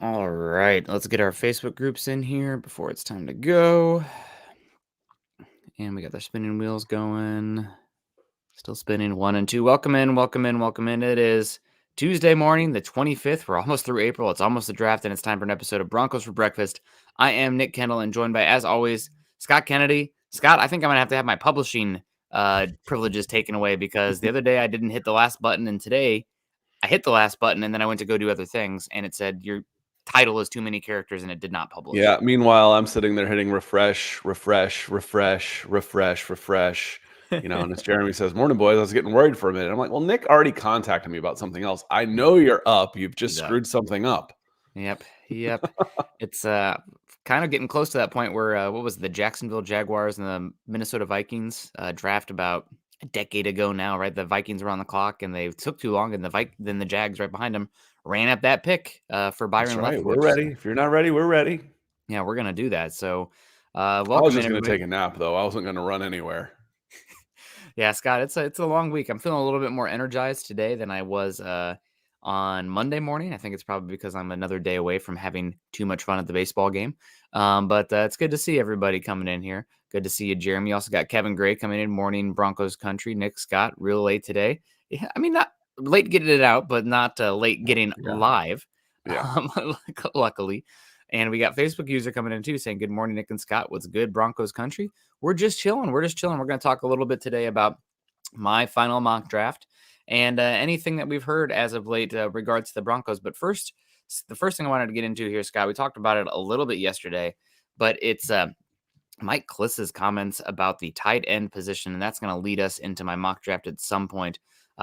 All right, let's get our Facebook groups in here before it's time to go. And we got the spinning wheels going. Still spinning 1 and 2. Welcome in, welcome in, welcome in. It is Tuesday morning, the 25th. We're almost through April. It's almost the draft, and it's time for an episode of Broncos for Breakfast. I am Nick Kendell, and joined by, as always, Scott Kennedy. Scott, I think I'm going to have my publishing privileges taken away because the other day I didn't hit the last button, and today I hit the last button, and then I went to go do other things, and it said your title is too many characters, and it did not publish. Yeah. Meanwhile, I'm sitting there hitting refresh, refresh, refresh, refresh, refresh. And as Jeremy says, "Morning, boys." I was getting worried for a minute. I'm like, "Well, Nick already contacted me about something else. I know you're up. You've just He's up. screwed something up." Yep. It's kind of getting close to that point where what was it, the Jacksonville Jaguars and the Minnesota Vikings draft about a decade ago now, right? The Vikings were on the clock and they took too long, and then the Jags right behind them ran up that pick for That's Byron right. We're Leftwich. ready. So If you're not ready, we're ready. yeah, we're gonna do that. So I was welcome in, just going to everybody. take a nap, though. I wasn't going to run anywhere. Yeah, Scott, it's a long week. I'm feeling a little bit more energized today than I was on Monday morning. I think it's probably because I'm another day away from having too much fun at the baseball game. But it's good to see everybody coming in here. Good to see you, Jeremy. You also got Kevin Gray coming in, morning Broncos country. Nick Scott, real late today. Yeah, I mean, not late getting it out, but not late getting Yeah. live. Yeah. Luckily. And we got Facebook user coming in too saying, "Good morning, Nick and Scott. What's good, Broncos country?" We're just chilling. We're going to talk a little bit today about my final mock draft and anything that we've heard as of late regards to the Broncos. But first, the first thing I wanted to get into here, Scott, we talked about it a little bit yesterday, but it's Mike Kliss's comments about the tight end position, and that's going to lead us into my mock draft at some point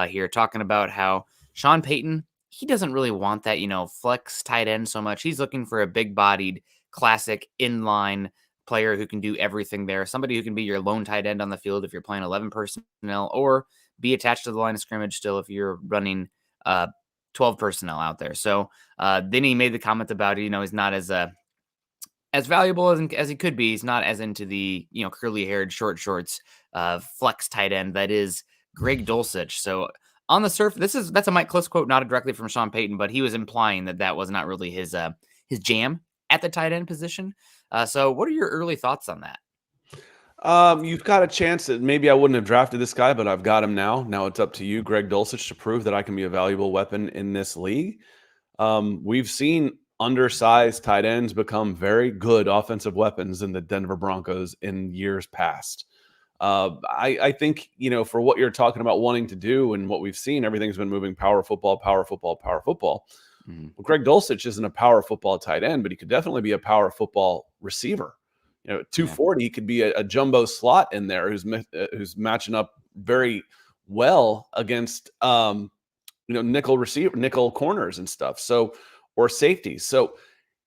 here, talking about how Sean Payton, he doesn't really want that, flex tight end so much. He's looking for a big-bodied, classic inline player who can do everything there, somebody who can be your lone tight end on the field if you're playing 11 personnel, or be attached to the line of scrimmage still if you're running 12 personnel out there. So then he made the comment about, he's not as valuable as he could be. He's not as into the, curly haired short shorts flex tight end that is Greg Dulcich. So on the surface, that's a Mike Kliss quote, not directly from Sean Payton, but he was implying that was not really his jam at the tight end position. So what are your early thoughts on that? You've got a chance that maybe I wouldn't have drafted this guy, but I've got him now. Now it's up to you, Greg Dulcich, to prove that I can be a valuable weapon in this league. We've seen undersized tight ends become very good offensive weapons in the Denver Broncos in years past. I think, for what you're talking about wanting to do and what we've seen, everything's been moving power football, power football, power football. Mm-hmm. Well, Greg Dulcich isn't a power football tight end, but he could definitely be a power football receiver. 240, he could be a jumbo slot in there who's matching up very well against nickel corners and stuff. So, or safeties. So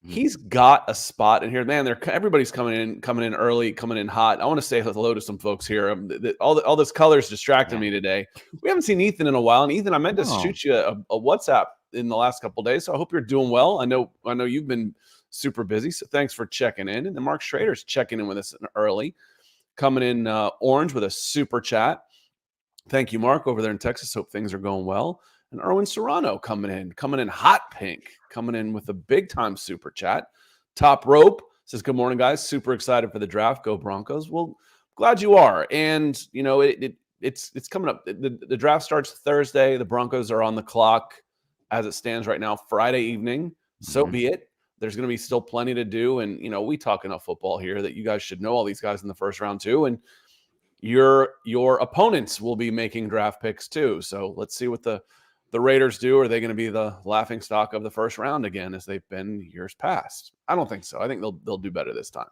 he's got a spot in here, man. Everybody's coming in early, coming in hot. I want to say hello to some folks here. All this color's distracting me today. We haven't seen Ethan in a while, and Ethan, I meant to shoot you a WhatsApp in the last couple of days. So I hope you're doing well. I know you've been super busy, so thanks for checking in. And then Mark Schrader's checking in with us early, coming in orange with a super chat. Thank you, Mark, over there in Texas. Hope things are going well. And Erwin Serrano coming in hot pink, coming in with a big time super chat. Top Rope says, "Good morning, guys. Super excited for the draft. Go Broncos." Well, glad you are. And it's coming up. The draft starts Thursday. The Broncos are on the clock as it stands right now, Friday evening. So be it. There's going to be still plenty to do. And, we talk enough football here that you guys should know all these guys in the first round too. And your opponents will be making draft picks too. So let's see what the Raiders do. Are they going to be the laughing stock of the first round again, as they've been years past? I don't think so. I think they'll do better this time.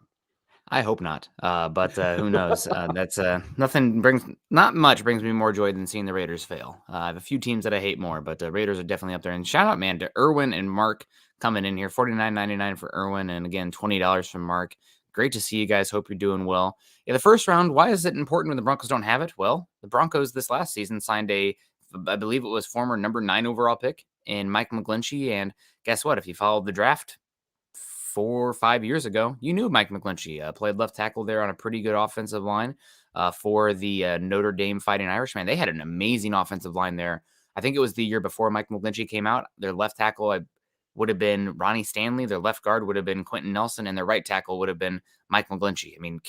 I hope not. But who knows? That's not much brings me more joy than seeing the Raiders fail. I have a few teams that I hate more, but the Raiders are definitely up there. And shout out, man, to Erwin and Mark coming in here. $49.99 for Erwin, and again, $20 from Mark. Great to see you guys. Hope you're doing well. Yeah, the first round, why is it important when the Broncos don't have it? Well, the Broncos this last season signed I believe it was former number 9 overall pick in Mike McGlinchey. And guess what? If you followed the draft 4 or 5 years ago, you knew Mike McGlinchey played left tackle there on a pretty good offensive line for the Notre Dame Fighting Irishman. They had an amazing offensive line there. I think it was the year before Mike McGlinchey came out. Their left tackle would have been Ronnie Stanley. Their left guard would have been Quentin Nelson, and their right tackle would have been Mike McGlinchey. I mean,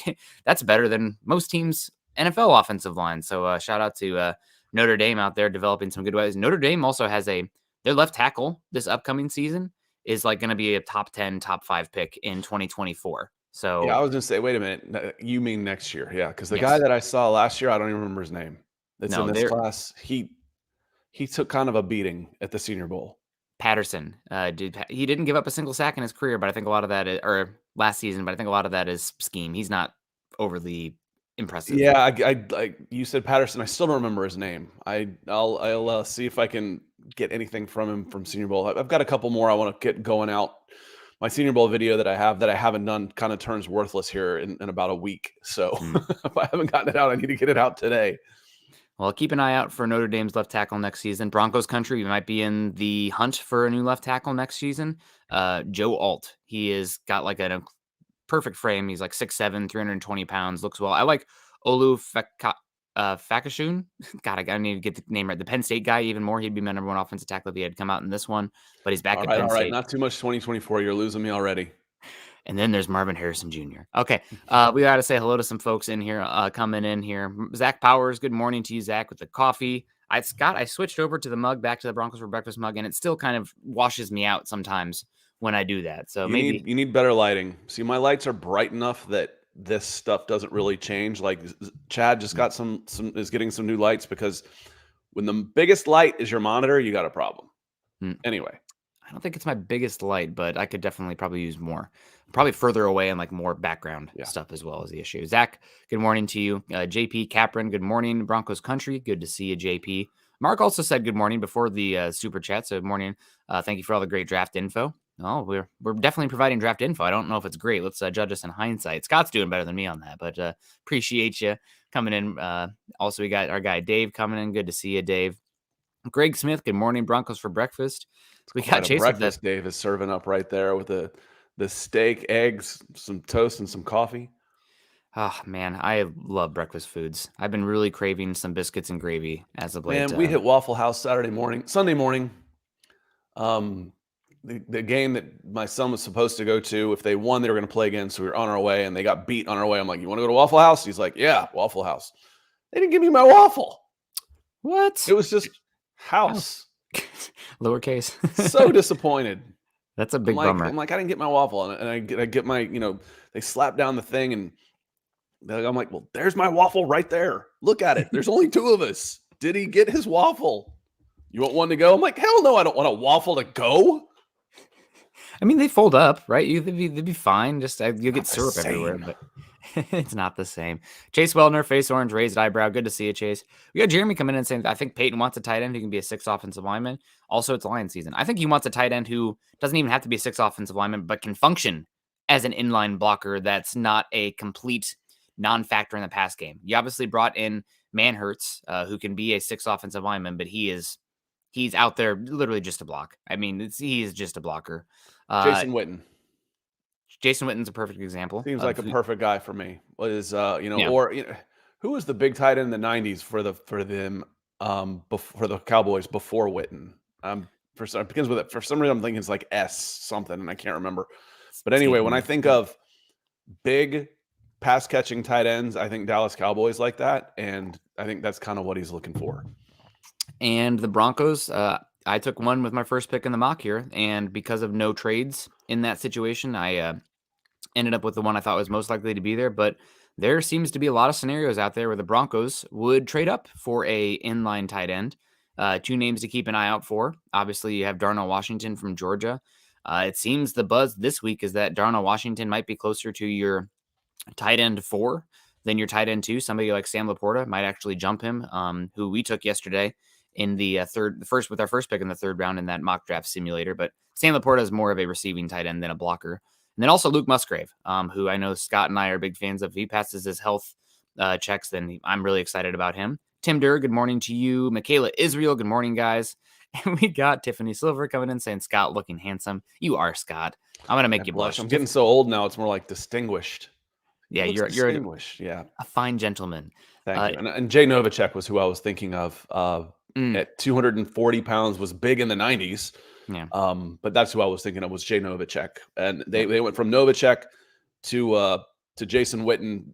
that's better than most teams' NFL offensive line. So shout out to Notre Dame out there developing some good ways. Notre Dame also has their left tackle this upcoming season is like going to be a top 10, top 5 pick in 2024. So yeah, I was gonna say, wait a minute, you mean next year? Yeah, because the guy yes, that I saw last year, I don't even remember his name. That's in no, this they're class. He took kind of a beating at the Senior Bowl. Patterson. He didn't give up a single sack in his career, but I think a lot of that or last season, but I think a lot of that is scheme. He's not overly impressive. Yeah, you said Patterson. I still don't remember his name. I'll see if I can get anything from him from Senior Bowl. I've got a couple more I want to get going out. My Senior Bowl video that I haven't done kind of turns worthless here in about a week. So if I haven't gotten it out, I need to get it out today. Well, keep an eye out for Notre Dame's left tackle next season. Broncos country, we might be in the hunt for a new left tackle next season. Joe Alt, he has got like a perfect frame. He's like 6'7", 320 pounds, looks well. I like Olu Fakashun. God, I need to get the name right. The Penn State guy even more. He'd be my number 1 offensive tackle if he had come out in this one, but he's back at Penn All right. State. Not too much 2024. You're losing me already. And then there's Marvin Harrison Jr. Okay, we got to say hello to some folks in here, coming in here. Zach Powers, good morning to you, Zach, with the coffee. Scott, I switched over to the mug, back to the Broncos for Breakfast mug, and it still kind of washes me out sometimes when I do that. So you need better lighting. See, my lights are bright enough that this stuff doesn't really change. Like Chad just got is getting some new lights because when the biggest light is your monitor, you got a problem. Anyway. I don't think it's my biggest light, but I could definitely probably use more. Probably further away and like more background stuff as well as the issue. Zach, good morning to you. JP Capron, good morning. Broncos country, good to see you, JP. Mark also said good morning before the super chat. So good morning. Thank you for all the great draft info. Oh, we're definitely providing draft info. I don't know if it's great. Let's judge us in hindsight. Scott's doing better than me on that, but appreciate you coming in. Also, we got our guy Dave coming in. Good to see you, Dave. Greg Smith, good morning. Broncos for breakfast. We got Chase breakfast. Dave is serving up right there with the steak, eggs, some toast, and some coffee. Oh man, I love breakfast foods. I've been really craving some biscuits and gravy as of late. Man, we hit Waffle House Sunday morning. The game that my son was supposed to go to, if they won, they were going to play again. So we were on our way, and they got beat on our way. I'm like, "You want to go to Waffle House?" He's like, "Yeah, Waffle House." They didn't give me my waffle. What? It was just house. Lowercase. So disappointed. That's a big bummer. I'm like, I didn't get my waffle, and I get my, they slap down the thing, and I'm like, well, there's my waffle right there. Look at it. There's only 2 of us. Did he get his waffle? You want one to go? I'm like, hell no, I don't want a waffle to go. I mean, they fold up, right? They'd be fine. Just you'll get syrup everywhere, but it's not the same. Chase Wellner, face orange, raised eyebrow. Good to see you, Chase. We got Jeremy coming in saying, I think Peyton wants a tight end who can be a 6 offensive lineman. Also, it's Lion season. I think he wants a tight end who doesn't even have to be a 6 offensive lineman, but can function as an inline blocker that's not a complete non-factor in the pass game. You obviously brought in Manhurts, who can be a 6 offensive lineman, but he's out there literally just a block. I mean, he is just a blocker. Jason Witten. Jason Witten's a perfect example. Seems like a perfect guy for me. Who was the big tight end in the 90s for the Cowboys before Witten? It begins with it. For some reason, I'm thinking it's like S something, and I can't remember. But anyway, when I think of big pass catching tight ends, I think Dallas Cowboys like that, and I think that's kind of what he's looking for. And the Broncos, I took one with my first pick in the mock here, and because of no trades in that situation, I ended up with the one I thought was most likely to be there. But there seems to be a lot of scenarios out there where the Broncos would trade up for a inline tight end. 2 names to keep an eye out for. Obviously, you have Darnell Washington from Georgia. It seems the buzz this week is that Darnell Washington might be closer to your tight end 4 than your tight end 2. Somebody like Sam Laporta might actually jump him, who we took yesterday in the with our first pick in the 3rd round in that mock draft simulator. But Sam Laporta is more of a receiving tight end than a blocker. And then also Luke Musgrave, who I know Scott and I are big fans of. If he passes his health checks, then I'm really excited about him. Tim Durr, good morning to you. Michaela Israel, good morning, guys. And we got Tiffany Silver coming in saying, Scott looking handsome. You are, Scott. I'm going to make you blush. I'm getting so old now, it's more like distinguished. Yeah, you're distinguished. Yeah, a fine gentleman. Thank you. And Jay Novacek was who I was thinking of. At 240 pounds, was big in the 90s. Yeah. But that's who I was thinking of, was Jay Novacek. And they went from Novacek to Jason Witten.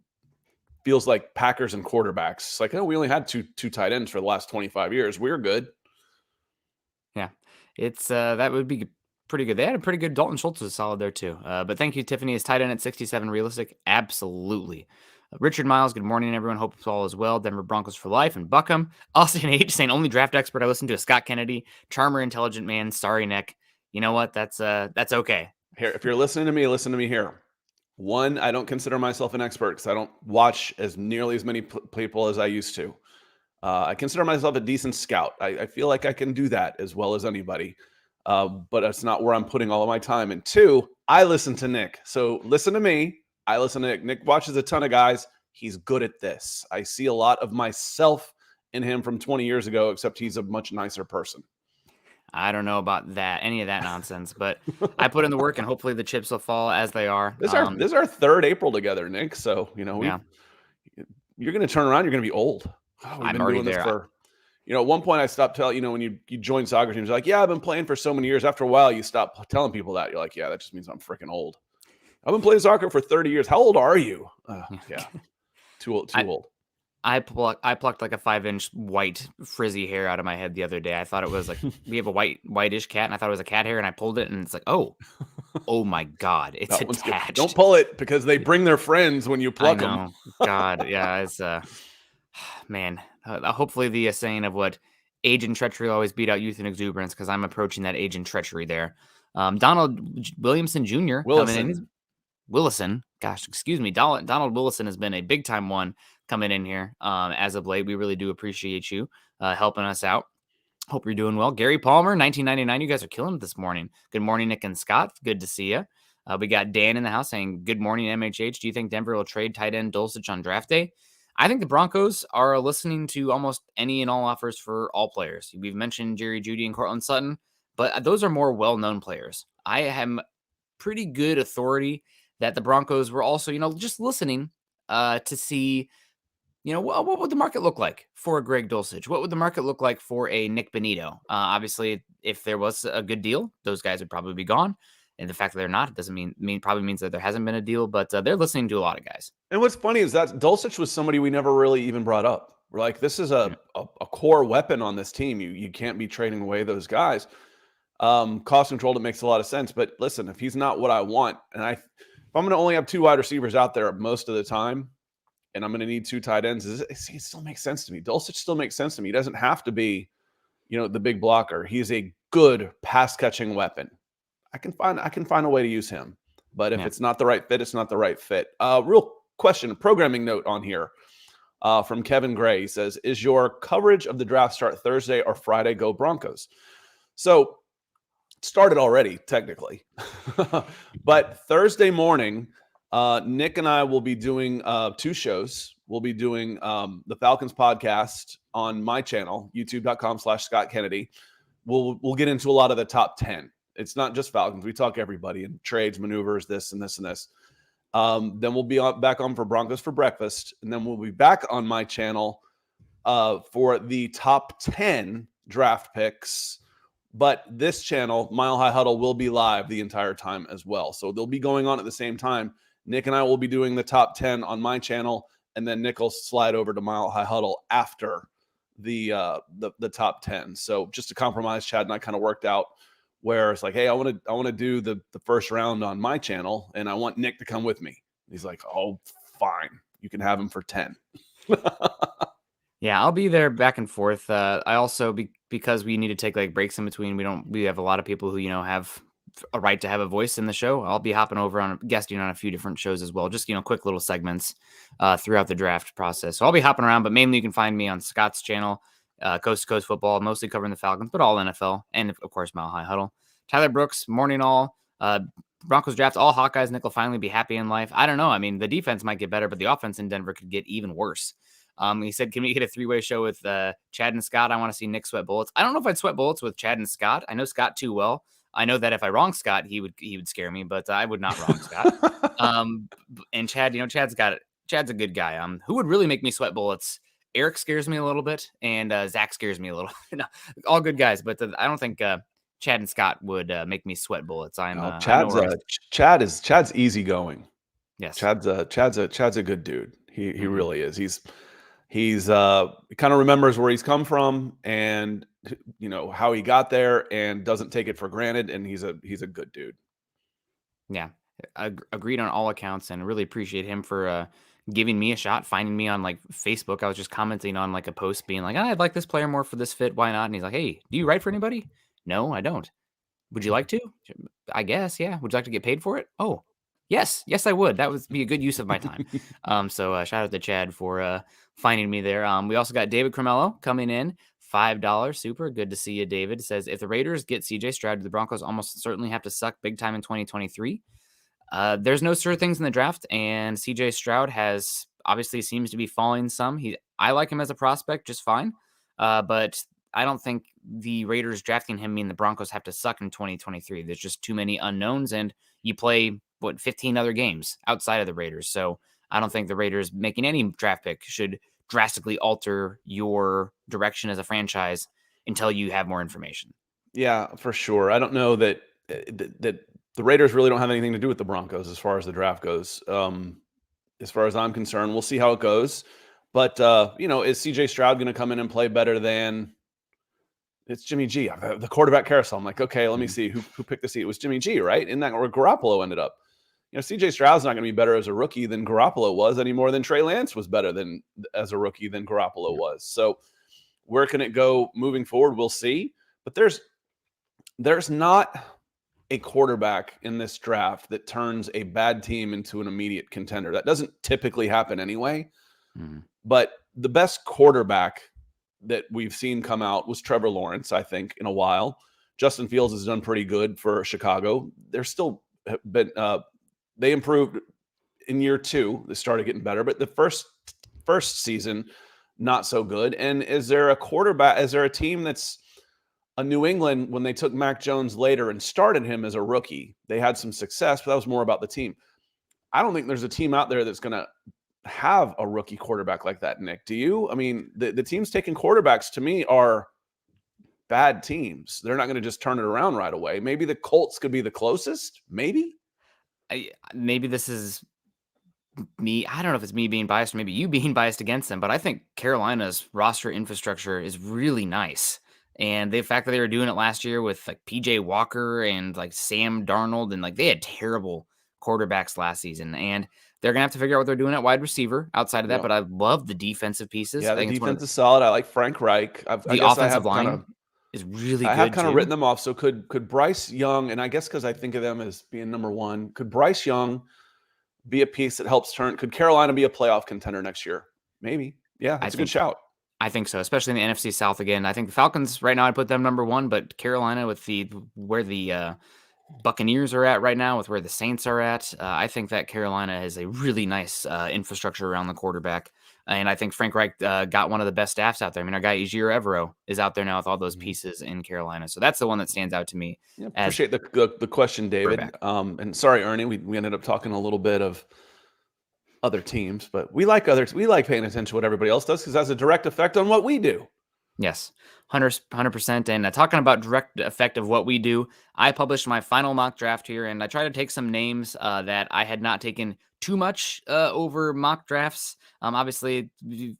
Feels like Packers and quarterbacks. It's like, oh, we only had two tight ends for the last 25 years. We're good. Yeah. It's that would be pretty good. They had a pretty good Dalton Schultz was solid there too. But thank you, Tiffany. Is tight end at 67 realistic? Absolutely. Richard Miles, good morning, everyone. Hope it's all as well. Denver Broncos for life. And Buckham. Austin H saying only draft expert I listen to is Scott Kennedy. Charmer, intelligent man. Sorry, Nick. You know what? That's okay. Here, if you're listening to me, listen to me here. One, I don't consider myself an expert because I don't watch as nearly as many people as I used to. I consider myself a decent scout. I feel like I can do that as well as anybody. But that's not where I'm putting all of my time. And two, I listen to Nick. So listen to me. I listen to Nick. Nick watches a ton of guys. He's good at this. I see a lot of myself in him from 20 years ago, except he's a much nicer person. I don't know about that, any of that nonsense, but I put in the work and hopefully the chips will fall as they are. This is our third April together, Nick. So, you're going to turn around. You're going to be old. Oh, we've been doing this for, at one point I stopped telling, when you join soccer teams, like, yeah, I've been playing for so many years. After a while, you stop telling people that. You're like, yeah, that just means I'm freaking old. I've been playing soccer for 30 years. How old are you? Yeah. Too old. I plucked like a 5-inch white frizzy hair out of my head the other day. I thought it was like, we have a whitish cat, and I thought it was a cat hair, and I pulled it, and it's like, oh my God, it's attached. Don't pull it because they bring their friends when you pluck them. God, yeah, it's man. Hopefully the saying of what age and treachery always beat out youth and exuberance, because I'm approaching that age and treachery there. Donald Williamson Jr. Willison. Gosh, excuse me. Donald Willison has been a big time one coming in here as of late. We really do appreciate you helping us out. Hope you're doing well. Gary Palmer, 1999. You guys are killing it this morning. Good morning, Nick and Scott. Good to see you. We got Dan in the house saying, good morning, MHH. Do you think Denver will trade tight end Dulcich on draft day? I think the Broncos are listening to almost any and all offers for all players. We've mentioned Jerry Jeudy and Cortland Sutton, but those are more well-known players. I am pretty good authority that the Broncos were also, just listening to see, what would the market look like for a Greg Dulcich? What would the market look like for a Nick Bonito? Obviously, if there was a good deal, those guys would probably be gone. And the fact that they're not, it doesn't probably means that there hasn't been a deal, but they're listening to a lot of guys. And what's funny is that Dulcich was somebody we never really even brought up. We're like, this is a core weapon on this team. You can't be trading away those guys. Cost controlled, it makes a lot of sense. But listen, if he's not what I want, and if I'm going to only have 2 wide receivers out there most of the time, and I'm going to need 2 tight ends, it still makes sense to me. Dulcich still makes sense to me. He doesn't have to be, the big blocker. He's a good pass catching weapon. I can find a way to use him. But if it's not the right fit, it's not the right fit. Real question, programming note on here from Kevin Gray. He says, is your coverage of the draft start Thursday or Friday? Go Broncos. So it started already, technically. But Thursday morning, Nick and I will be doing 2 shows. We'll be doing the Falcons podcast on my channel, youtube.com/Scott Kennedy. We'll get into a lot of the top 10. It's not just Falcons. We talk everybody and trades, maneuvers, this and this and this. Then we'll be back on for Broncos for breakfast. And then we'll be back on my channel for the top 10 draft picks. But this channel, Mile High Huddle, will be live the entire time as well. So they'll be going on at the same time. Nick and I will be doing the top 10 on my channel. And then Nick will slide over to Mile High Huddle after the top 10. So just a compromise Chad and I kind of worked out, where it's like, hey, I want to do the first round on my channel, and I want Nick to come with me. He's like, oh, fine, you can have him for 10. Yeah, I'll be there back and forth. I also because we need to take like breaks in between. We have a lot of people who have a right to have a voice in the show. I'll be hopping over on guesting on a few different shows as well. Just quick little segments throughout the draft process. So I'll be hopping around, but mainly you can find me on Scott's channel. Coast to Coast Football, mostly covering the Falcons, but all NFL, and of course, Mile High Huddle. Tyler Brooks, morning all. Broncos draft, all Hawkeyes. Nick will finally be happy in life. I don't know. I mean, the defense might get better, but the offense in Denver could get even worse. He said, can we get a 3-way show with Chad and Scott? I want to see Nick sweat bullets. I don't know if I'd sweat bullets with Chad and Scott. I know Scott too well. I know that if I wrong Scott, he would scare me, but I would not wrong Scott. And Chad, Chad's got it. Chad's a good guy. Who would really make me sweat bullets? Eric scares me a little bit, and Zach scares me a little. No, all good guys, but I don't think Chad and Scott would make me sweat bullets. I know where I. Chad's easygoing. Yes. Chad's a good dude. He Hmm. really is. He kind of remembers where he's come from and how he got there and doesn't take it for granted. And he's a good dude. Yeah, agreed on all accounts, and really appreciate him for giving me a shot, finding me on like Facebook. I was just commenting on like a post, being like, I'd like this player more for this fit. Why not? And he's like, hey, do you write for anybody? No, I don't. Would you like to? I guess, yeah. Would you like to get paid for it? Oh, yes, I would. That would be a good use of my time. So shout out to Chad for finding me there. We also got David Cremello coming in, $5. Super good to see you, David. Says if the Raiders get CJ Stroud, the Broncos almost certainly have to suck big time in 2023. There's no sure things in the draft, and CJ Stroud has obviously seems to be falling some. I like him as a prospect just fine, but I don't think the Raiders drafting him mean the Broncos have to suck in 2023. There's just too many unknowns, and you play 15 other games outside of the Raiders. So I don't think the Raiders making any draft pick should drastically alter your direction as a franchise until you have more information. Yeah, for sure. I don't know that that the Raiders really don't have anything to do with the Broncos as far as the draft goes. As far as I'm concerned, we'll see how it goes. But is CJ Stroud going to come in and play better than it's Jimmy G, the quarterback carousel? I'm like, okay, let me Mhm. see who picked the seat. It was Jimmy G, right? Isn't that where Garoppolo ended up? CJ Stroud's not going to be better as a rookie than Garoppolo was any more than Trey Lance was better than as a rookie than Garoppolo Yeah. was. So where can it go moving forward? We'll see. But there's not a quarterback in this draft that turns a bad team into an immediate contender. That doesn't typically happen anyway. Mhm. But the best quarterback that we've seen come out was Trevor Lawrence, I think, in a while. Justin Fields has done pretty good for Chicago. They're still been they improved in year 2. They started getting better, but the first season not so good. And is there a team that's a New England when they took Mac Jones later and started him as a rookie? They had some success, but that was more about the team. I don't think there's a team out there that's going to have a rookie quarterback like that, Nick. Do you? I mean, the teams taking quarterbacks to me are bad teams. They're not going to just turn it around right away. Maybe the Colts could be the closest. Maybe. Maybe this is me. I don't know if it's me being biased or maybe you being biased against them, but I think Carolina's roster infrastructure is really nice. And the fact that they were doing it last year with like PJ Walker and like Sam Darnold, and like they had terrible quarterbacks last season. And they're going to have to figure out what they're doing at wide receiver outside of that. Yeah. But I love the defensive pieces. Yeah, I the think it's one of defense is solid. I like Frank Reich. the offensive line is really I have good kind of written too. them off. So could Bryce Young, and I guess because I think of them as being number one, could Bryce Young be a piece that helps turn? Could Carolina be a playoff contender next year? Maybe. Yeah, I that's a good think shout. I think so, especially in the NFC South again. I think the Falcons right now I'd put them number one, but Carolina with where the Buccaneers are at right now, with where the Saints are at, I think that Carolina has a really nice infrastructure around the quarterback. And I think Frank Reich got one of the best staffs out there. I mean, our guy Ejiro Evero is out there now with all those pieces in Carolina. So that's the one that stands out to me Yeah, as appreciate the question, David. quarterback. And sorry, Ernie, we ended up talking a little bit of other teams, but we like others. We like paying attention to what everybody else does because it has a direct effect on what we do. Yes, 100%. And talking about direct effect of what we do, I published my final mock draft here, and I tried to take some names that I had not taken too much over mock drafts. Obviously,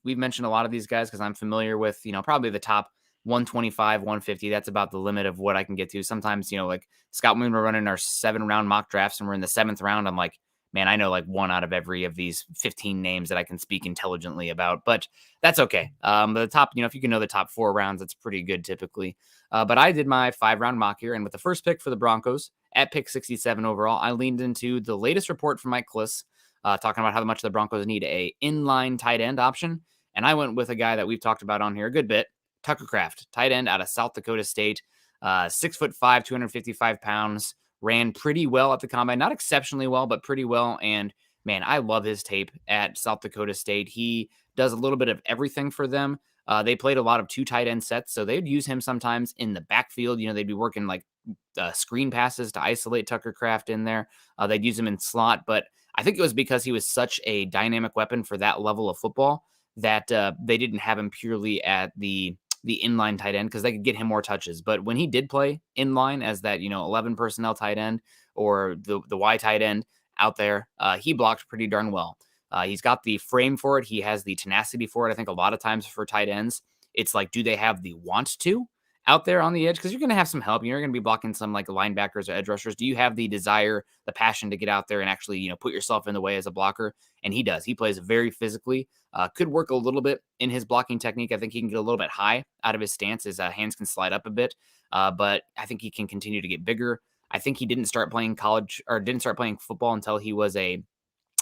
we've mentioned a lot of these guys because I'm familiar with, probably the top 125, 150. That's about the limit of what I can get to. Sometimes, like Scott, when we're running our 7-round mock drafts and we're in the 7th round, I'm like, man, I know like one out of every of these 15 names that I can speak intelligently about, but that's okay. The top, if you can know the top 4 rounds, that's pretty good typically. But I did my 5-round mock here, and with the first pick for the Broncos at pick 67 overall, I leaned into the latest report from Mike Kliss, talking about how much the Broncos need a inline tight end option. And I went with a guy that we've talked about on here a good bit, Tucker Kraft, tight end out of South Dakota State, 6'5", 255 pounds, ran pretty well at the combine, not exceptionally well, but pretty well. And man, I love his tape at South Dakota State. He does a little bit of everything for them. They played a lot of 2 tight end sets, so they'd use him sometimes in the backfield. They'd be working like screen passes to isolate Tucker Kraft in there. They'd use him in slot, but I think it was because he was such a dynamic weapon for that level of football that they didn't have him purely at the the inline tight end because they could get him more touches. But when he did play inline as that, 11 personnel tight end or the Y tight end out there, he blocked pretty darn well. He's got the frame for it. He has the tenacity for it. I think a lot of times for tight ends, it's like, do they have the want to out there on the edge? Because you're going to have some help. You're going to be blocking some like linebackers or edge rushers. Do you have the desire, the passion to get out there and actually, put yourself in the way as a blocker? And he does. He plays very physically. Could work a little bit in his blocking technique. I think he can get a little bit high out of his stance. His hands can slide up a bit, but I think he can continue to get bigger. I think he didn't start playing football until he was a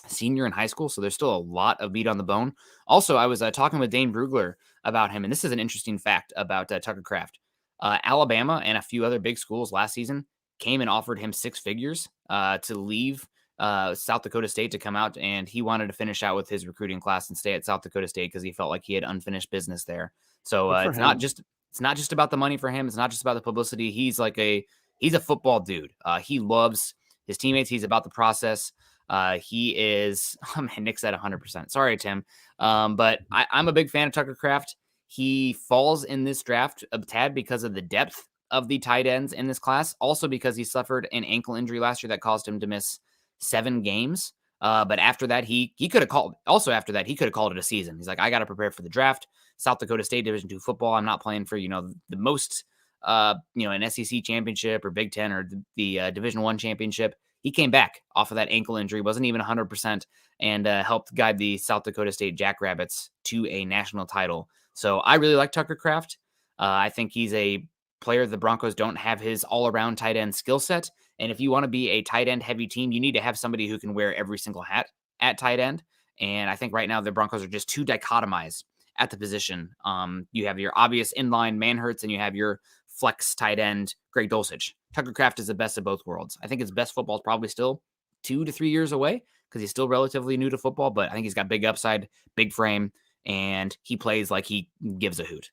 senior in high school, so there's still a lot of meat on the bone. Also, I was talking with Dane Brugler about him, and this is an interesting fact about Tucker Kraft. Alabama and a few other big schools last season came and offered him 6 figures to leave South Dakota State to come out, and he wanted to finish out with his recruiting class and stay at South Dakota State because he felt like he had unfinished business there. So it's not just about the money for him. It's not just about the publicity. He's a football dude. He loves his teammates. He's about the process. He is, oh man, Nick's at 100%. Sorry, Tim. But I'm a big fan of Tucker Kraft. He falls in this draft a tad because of the depth of the tight ends in this class. Also because he suffered an ankle injury last year that caused him to miss 7 games. But after that, he could have called it a season. He's like, I got to prepare for the draft. South Dakota State Division II football. I'm not playing for, the most, an SEC championship or Big Ten or the Division I championship. He came back off of that ankle injury, wasn't even 100%, and helped guide the South Dakota State Jackrabbits to a national title. So I really like Tucker Kraft. I think he's a player the Broncos don't have his all-around tight end skill set. And if you want to be a tight end heavy team, you need to have somebody who can wear every single hat at tight end. And I think right now the Broncos are just too dichotomized at the position. You have your obvious inline Manhurts and you have your flex tight end Greg Dulcich. Tucker Kraft is the best of both worlds. I think his best football is probably still 2 to 3 years away because he's still relatively new to football, but I think he's got big upside, big frame, and he plays like he gives a hoot.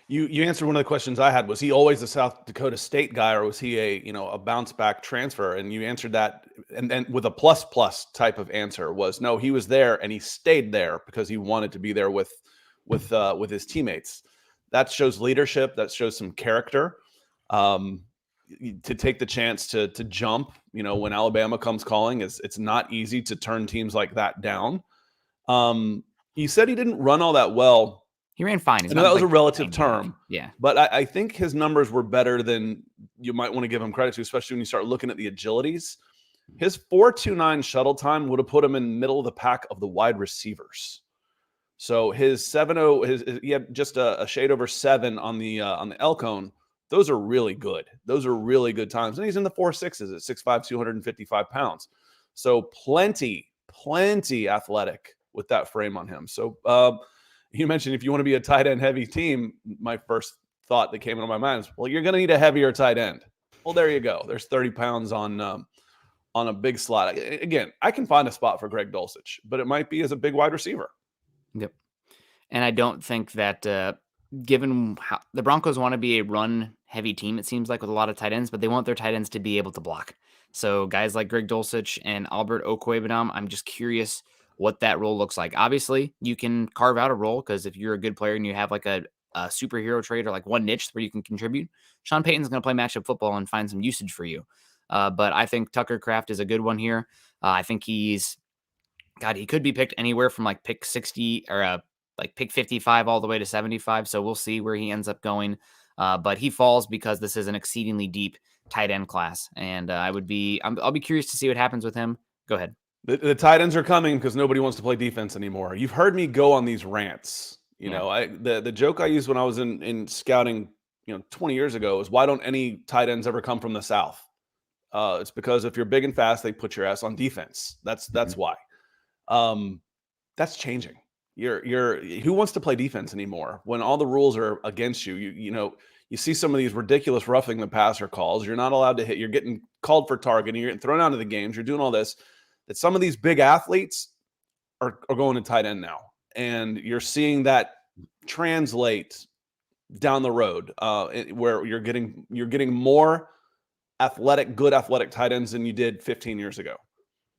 You answered one of the questions I had. Was he always a South Dakota State guy, or was he a bounce back transfer? And you answered that, and then with a plus type of answer was no, he was there and he stayed there because he wanted to be there with his teammates. That shows leadership. That shows some character. To take the chance to jump, when Alabama comes calling, it's not easy to turn teams like that down. You said he didn't run all that well. He ran fine. I know that was a relative term. Yeah. But I think his numbers were better than you might want to give him credit to, especially when you start looking at the agilities. His 4.29 shuttle time would have put him in the middle of the pack of the wide receivers. So his 7.0, he had just a shade over 7 on the L cone. Those are really good. Those are really good times. And he's in the 4.6s at 6'5", 255 pounds. So plenty athletic with that frame on him. So you mentioned if you want to be a tight end heavy team, my first thought that came into my mind is, well, you're going to need a heavier tight end. Well, there you go. There's 30 pounds on a big slot. Again, I can find a spot for Greg Dulcich, but it might be as a big wide receiver. Yep. And I don't think that given how the Broncos want to be a run heavy team, it seems like with a lot of tight ends, but they want their tight ends to be able to block. So guys like Greg Dulcich and Albert Okwuegbunam, I'm just curious what that role looks like. Obviously, you can carve out a role because if you're a good player and you have like a superhero trait or like one niche where you can contribute, Sean Payton's going to play matchup football and find some usage for you. But I think Tucker Kraft is a good one here. I think he could be picked anywhere from like pick 60 or like pick 55 all the way to 75. So we'll see where he ends up going. But he falls because this is an exceedingly deep tight end class. And I'll be curious to see what happens with him. Go ahead. The tight ends are coming because nobody wants to play defense anymore. You've heard me go on these rants. The joke I used when I was in scouting, 20 years ago is, why don't any tight ends ever come from the South? It's because if you're big and fast, they put your ass on defense. That's why. That's changing. Who wants to play defense anymore when all the rules are against you? You see some of these ridiculous roughing the passer calls. You're not allowed to hit. You're getting called for targeting. You're getting thrown out of the games. You're doing all this. That some of these big athletes are going to tight end now, and you're seeing that translate down the road where you're getting more good athletic tight ends than you did 15 years ago.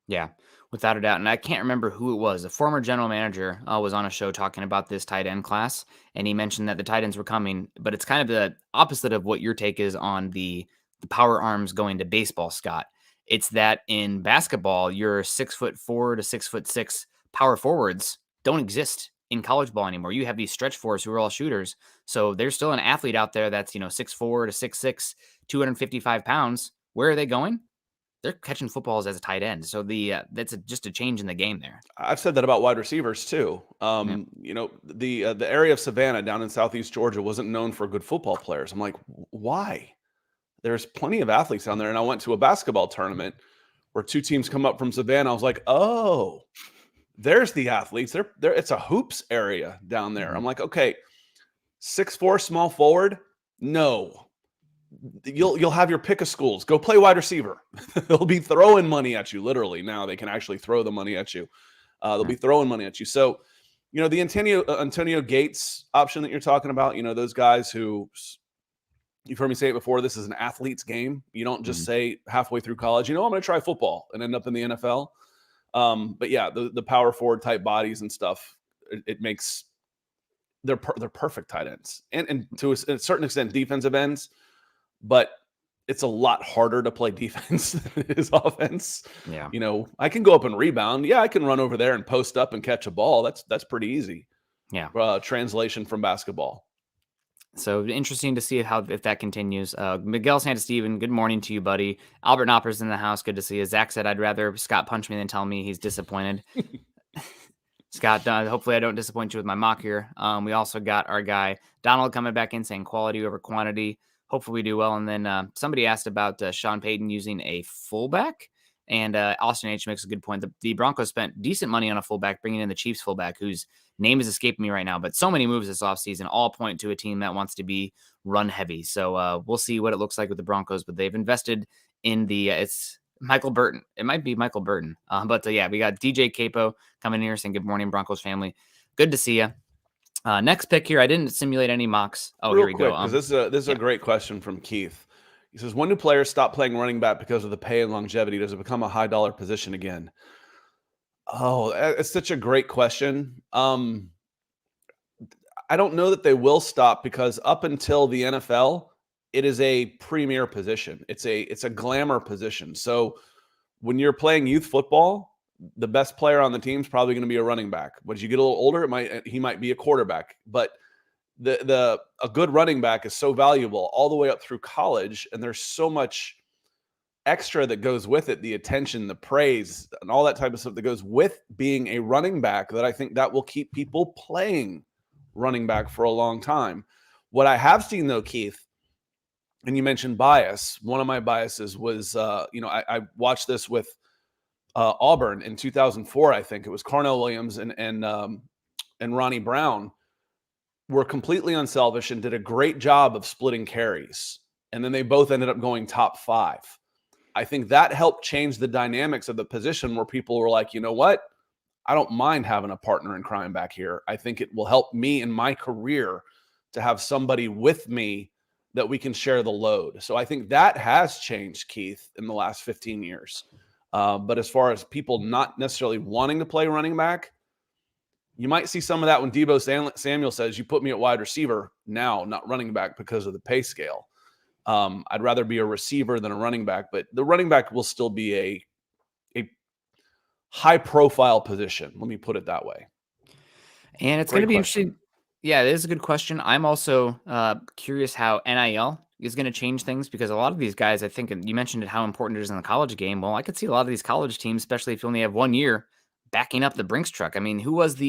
Yeah. Without a doubt. And I can't remember who it was. A former general manager was on a show talking about this tight end class, and he mentioned that the tight ends were coming, but it's kind of the opposite of what your take is on the power arms going to baseball, Scott. It's that in basketball, your 6'4" to 6'6" power forwards don't exist in college ball anymore. You have these stretch fours who are all shooters. So there's still an athlete out there that's, 6'4" to 6'6", 255 pounds. Where are they going? They're catching footballs as a tight end. So that's just a change in the game there. I've said that about wide receivers too. Yeah. The area of Savannah down in Southeast Georgia wasn't known for good football players. I'm like, why? There's plenty of athletes down there. And I went to a basketball tournament where two teams come up from Savannah. I was like, oh, there's the athletes. They're it's a hoops area down there. Mm-hmm. I'm like, okay, 6'4" small forward. No, you'll have your pick of schools. Go play wide receiver. They'll be throwing money at you. Literally, now they can actually throw the money at you. They'll be throwing money at you. So, the Antonio Gates option that you're talking about. Those guys who you've heard me say it before. This is an athlete's game. You don't just say halfway through college, I'm going to try football and end up in the NFL. But yeah, the power forward type bodies and stuff. It makes they're perfect tight ends and to a certain extent defensive ends. But it's a lot harder to play defense than it is offense. Yeah. I can go up and rebound. Yeah, I can run over there and post up and catch a ball. That's pretty easy. Yeah. Translation from basketball. So interesting to see if that continues. Miguel Santasteven, good morning to you, buddy. Albert Knopper's in the house. Good to see you. Zach said, I'd rather Scott punch me than tell me he's disappointed. Scott, hopefully I don't disappoint you with my mock here. We also got our guy Donald coming back in saying quality over quantity. Hopefully we do well. And then somebody asked about Sean Payton using a fullback. And Austin H makes a good point. The Broncos spent decent money on a fullback, bringing in the Chiefs fullback, whose name is escaping me right now. But so many moves this offseason all point to a team that wants to be run heavy. So we'll see what it looks like with the Broncos. But they've invested in it's Michael Burton. It might be Michael Burton. But we got DJ Capo coming in here saying, good morning, Broncos family. Good to see you. Next pick here. I didn't simulate any mocks. Oh, Real here we quick, go. This is a great question from Keith. He says, when do players stop playing running back because of the pay and longevity? Does it become a high dollar position again? Oh, it's such a great question. I don't know that they will stop because up until the NFL, it is a premier position. It's a glamour position. So when you're playing youth football, the best player on the team is probably going to be a running back. But as you get a little older, he might be a quarterback. But a good running back is so valuable all the way up through college, and there's so much extra that goes with it, the attention, the praise, and all that type of stuff that goes with being a running back, that I think that will keep people playing running back for a long time. What I have seen though, Keith, and you mentioned bias. One of my biases was, I watched this with Auburn in 2004. I think it was Carnell Williams and Ronnie Brown were completely unselfish and did a great job of splitting carries. And then they both ended up going top 5. I think that helped change the dynamics of the position where people were like, you know what? I don't mind having a partner in crime back here. I think it will help me in my career to have somebody with me that we can share the load. So I think that has changed, Keith, in the last 15 years. But as far as people not necessarily wanting to play running back, you might see some of that when Deebo Samuel says, you put me at wide receiver now, not running back because of the pay scale. I'd rather be a receiver than a running back, but the running back will still be a high profile position. Let me put it that way. And it's going to be interesting. Yeah, it is a good question. I'm also curious how NIL is going to change things, because a lot of these guys, I think, and you mentioned it, how important it is in the college game. Well, I could see a lot of these college teams, especially if you only have 1 year, backing up the Brinks truck. I mean, who was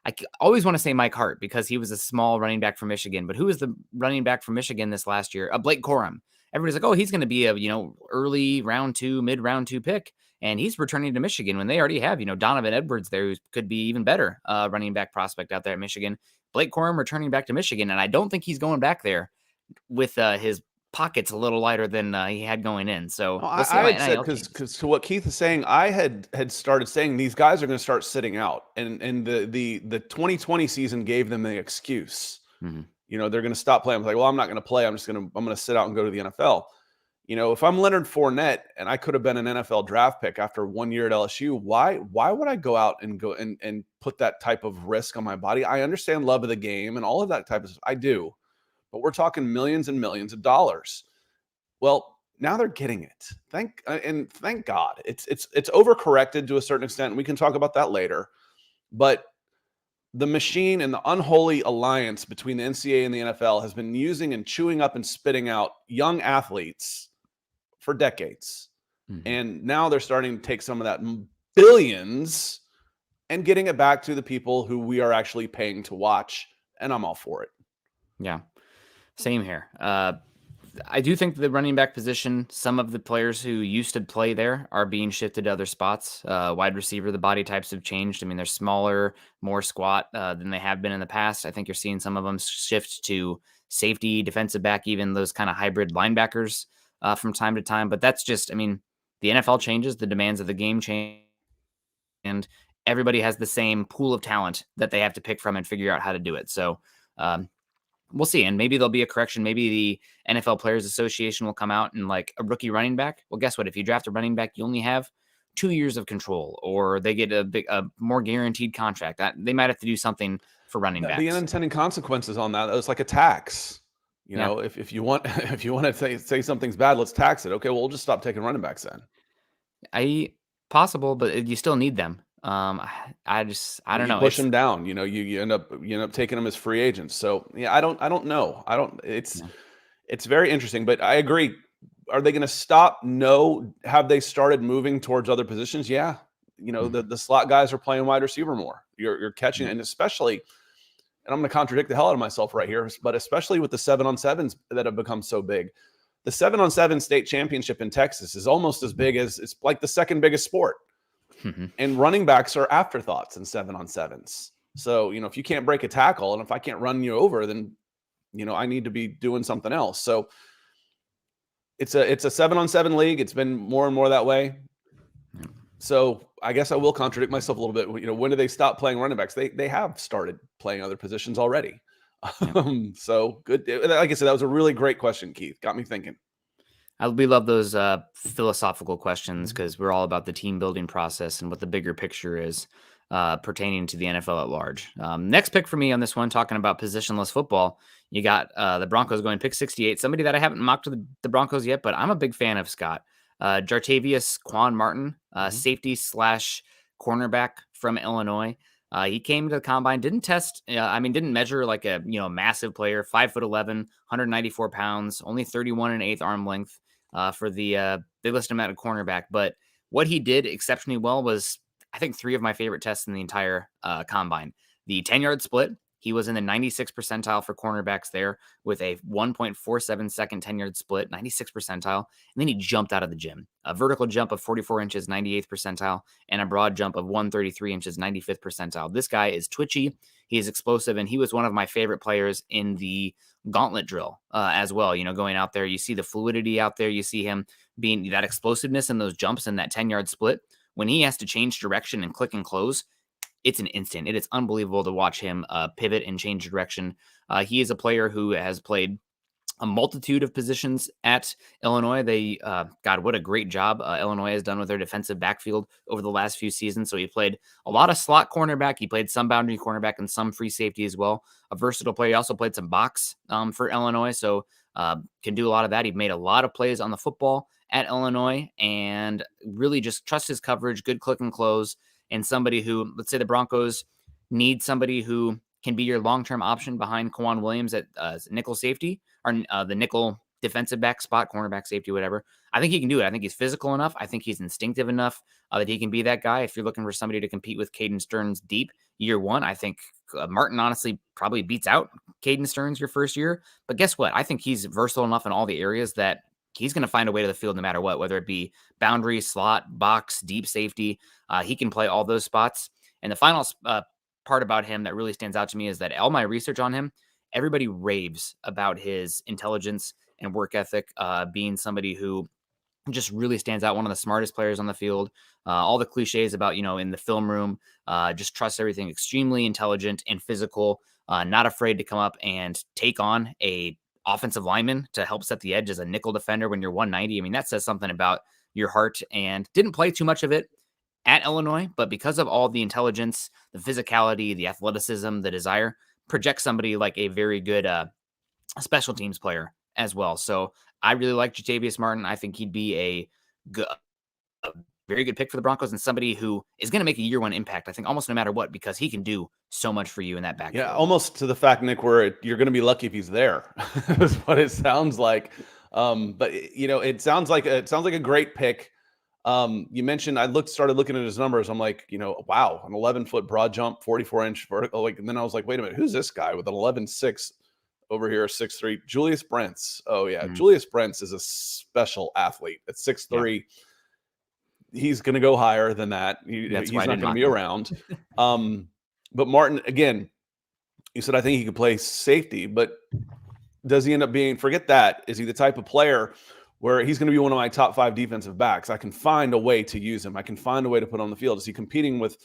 I always want to say Mike Hart because he was a small running back from Michigan, but who was the running back from Michigan this last year? Blake Corum. Everybody's like, oh, he's going to be a, early round 2, mid round 2 pick. And he's returning to Michigan when they already have, Donovan Edwards there, who could be even better running back prospect out there at Michigan. Blake Corum returning back to Michigan. And I don't think he's going back there with his pockets a little lighter than he had going in. So we'll see I had said, because to what Keith is saying, I had started saying these guys are going to start sitting out, and the 2020 season gave them the excuse. Mm-hmm. They're going to stop playing. I was like, well, I'm not going to play. I'm going to sit out and go to the NFL. If I'm Leonard Fournette and I could have been an NFL draft pick after 1 year at LSU, why would I go out and go and put that type of risk on my body? I understand love of the game and all of that type of stuff. I do, but we're talking millions and millions of dollars. Well, now they're getting it. Thank God. It's overcorrected to a certain extent. And we can talk about that later. But the machine and the unholy alliance between the NCAA and the NFL has been using and chewing up and spitting out young athletes for decades. Mhm. And now they're starting to take some of that billions and getting it back to the people who we are actually paying to watch. And I'm all for it. Yeah, same here. I do think the running back position, some of the players who used to play there are being shifted to other spots. Wide receiver, the body types have changed. I mean, they're smaller, more squat than they have been in the past. I think you're seeing some of them shift to safety, defensive back, even those kind of hybrid linebackers from time to time. But that's just, I mean, the NFL changes, the demands of the game change, and everybody has the same pool of talent that they have to pick from and figure out how to do it. So, we'll see. And maybe there'll be a correction. Maybe the NFL Players Association will come out and like a rookie running back. Well, guess what? If you draft a running back, you only have 2 years of control, or they get a more guaranteed contract. That they might have to do something for running backs. The unintended consequences on that, it's like a tax. Yeah. If you want if you want to say something's bad, let's tax it. Okay, well, we'll just stop taking running backs then. Possible, but you still need them. I don't know. Push them down. You end up taking them as free agents. So yeah, I don't know. It's very interesting, but I agree. Are they going to stop? No. Have they started moving towards other positions? Yeah. The slot guys are playing wide receiver more. You're catching, and especially, and I'm going to contradict the hell out of myself right here, but especially with the 7-on-7s that have become so big. The 7-on-7 state championship in Texas is almost as big as, it's like the second biggest sport. And running backs are afterthoughts in 7-on-7s. So, if you can't break a tackle and if I can't run you over, then, I need to be doing something else. So it's a 7-on-7 league. It's been more and more that way. So I guess I will contradict myself a little bit. When do they stop playing running backs? They have started playing other positions already. So good. Like I said, that was a really great question, Keith. Got me thinking. We love those philosophical questions because we're all about the team building process and what the bigger picture is pertaining to the NFL at large. Next pick for me on this one, talking about positionless football, you got the Broncos going pick 68. Somebody that I haven't mocked the Broncos yet, but I'm a big fan of, Scott. Jartavius Quan Martin, safety / cornerback from Illinois. He came to the combine, didn't measure like a massive player, 5'11", 194 pounds, only 31 and 1/8 arm length. They listed him at a cornerback, but what he did exceptionally well was, I think, 3 of my favorite tests in the entire combine. The 10-yard split, he was in the 96th percentile for cornerbacks there with a 1.47 second 10-yard split, 96th percentile. And then he jumped out of the gym. A vertical jump of 44 inches, 98th percentile, and a broad jump of 133 inches, 95th percentile. This guy is twitchy. He is explosive, and he was one of my favorite players in the gauntlet drill as well. Going out there, you see the fluidity out there. You see him being that explosiveness in those jumps and that 10-yard split. When he has to change direction and click and close, it's an instant. It is unbelievable to watch him pivot and change direction. He is a player who has played a multitude of positions at Illinois. God, what a great job Illinois has done with their defensive backfield over the last few seasons. So he played a lot of slot cornerback. He played some boundary cornerback and some free safety as well. A versatile player. He also played some box for Illinois. So can do a lot of that. He made a lot of plays on the football at Illinois and really just trust his coverage, good click and close, and somebody who, let's say the Broncos need somebody who can be your long-term option behind Kwan Williams at nickel safety or the nickel defensive back spot, cornerback, safety, whatever. I think he can do it. I think he's physical enough. I think he's instinctive enough that he can be that guy. If you're looking for somebody to compete with Caden Stearns deep year one, I think Martin honestly probably beats out Caden Stearns your first year. But guess what? I think he's versatile enough in all the areas that he's going to find a way to the field no matter what, whether it be boundary, slot, box, deep safety. He can play all those spots. And the final part about him that really stands out to me is that all my research on him, everybody raves about his intelligence and work ethic, being somebody who just really stands out, one of the smartest players on the field. All the cliches about, in the film room, just trusts everything, extremely intelligent and physical, not afraid to come up and take on a offensive lineman to help set the edge as a nickel defender when you're 190. I mean, that says something about your heart, and didn't play too much of it at Illinois, but because of all the intelligence, the physicality, the athleticism, the desire, project somebody like a very good special teams player as well. So I really like Jatavius Martin. I think he'd be a very good pick for the Broncos and somebody who is going to make a year one impact, I think, almost no matter what, because he can do so much for you in that backfield. Yeah, almost to the fact, Nick, where you're going to be lucky if he's there. Is what it sounds like. But it sounds like a great pick. You mentioned started looking at his numbers. I'm like, wow, an 11-foot broad jump, 44-inch vertical. And then I was like, wait a minute, who's this guy with an 11.6 over here, 6'3"? Julius Brents. Oh yeah, Julius Brents is a special athlete at 6'3". Yeah. He's going to go higher than that. He's not going to be around. But Martin, again, you said, I think he could play safety, but does he end up being, forget that. Is he the type of player where he's going to be one of my top 5 defensive backs? I can find a way to use him. I can find a way to put on the field. Is he competing with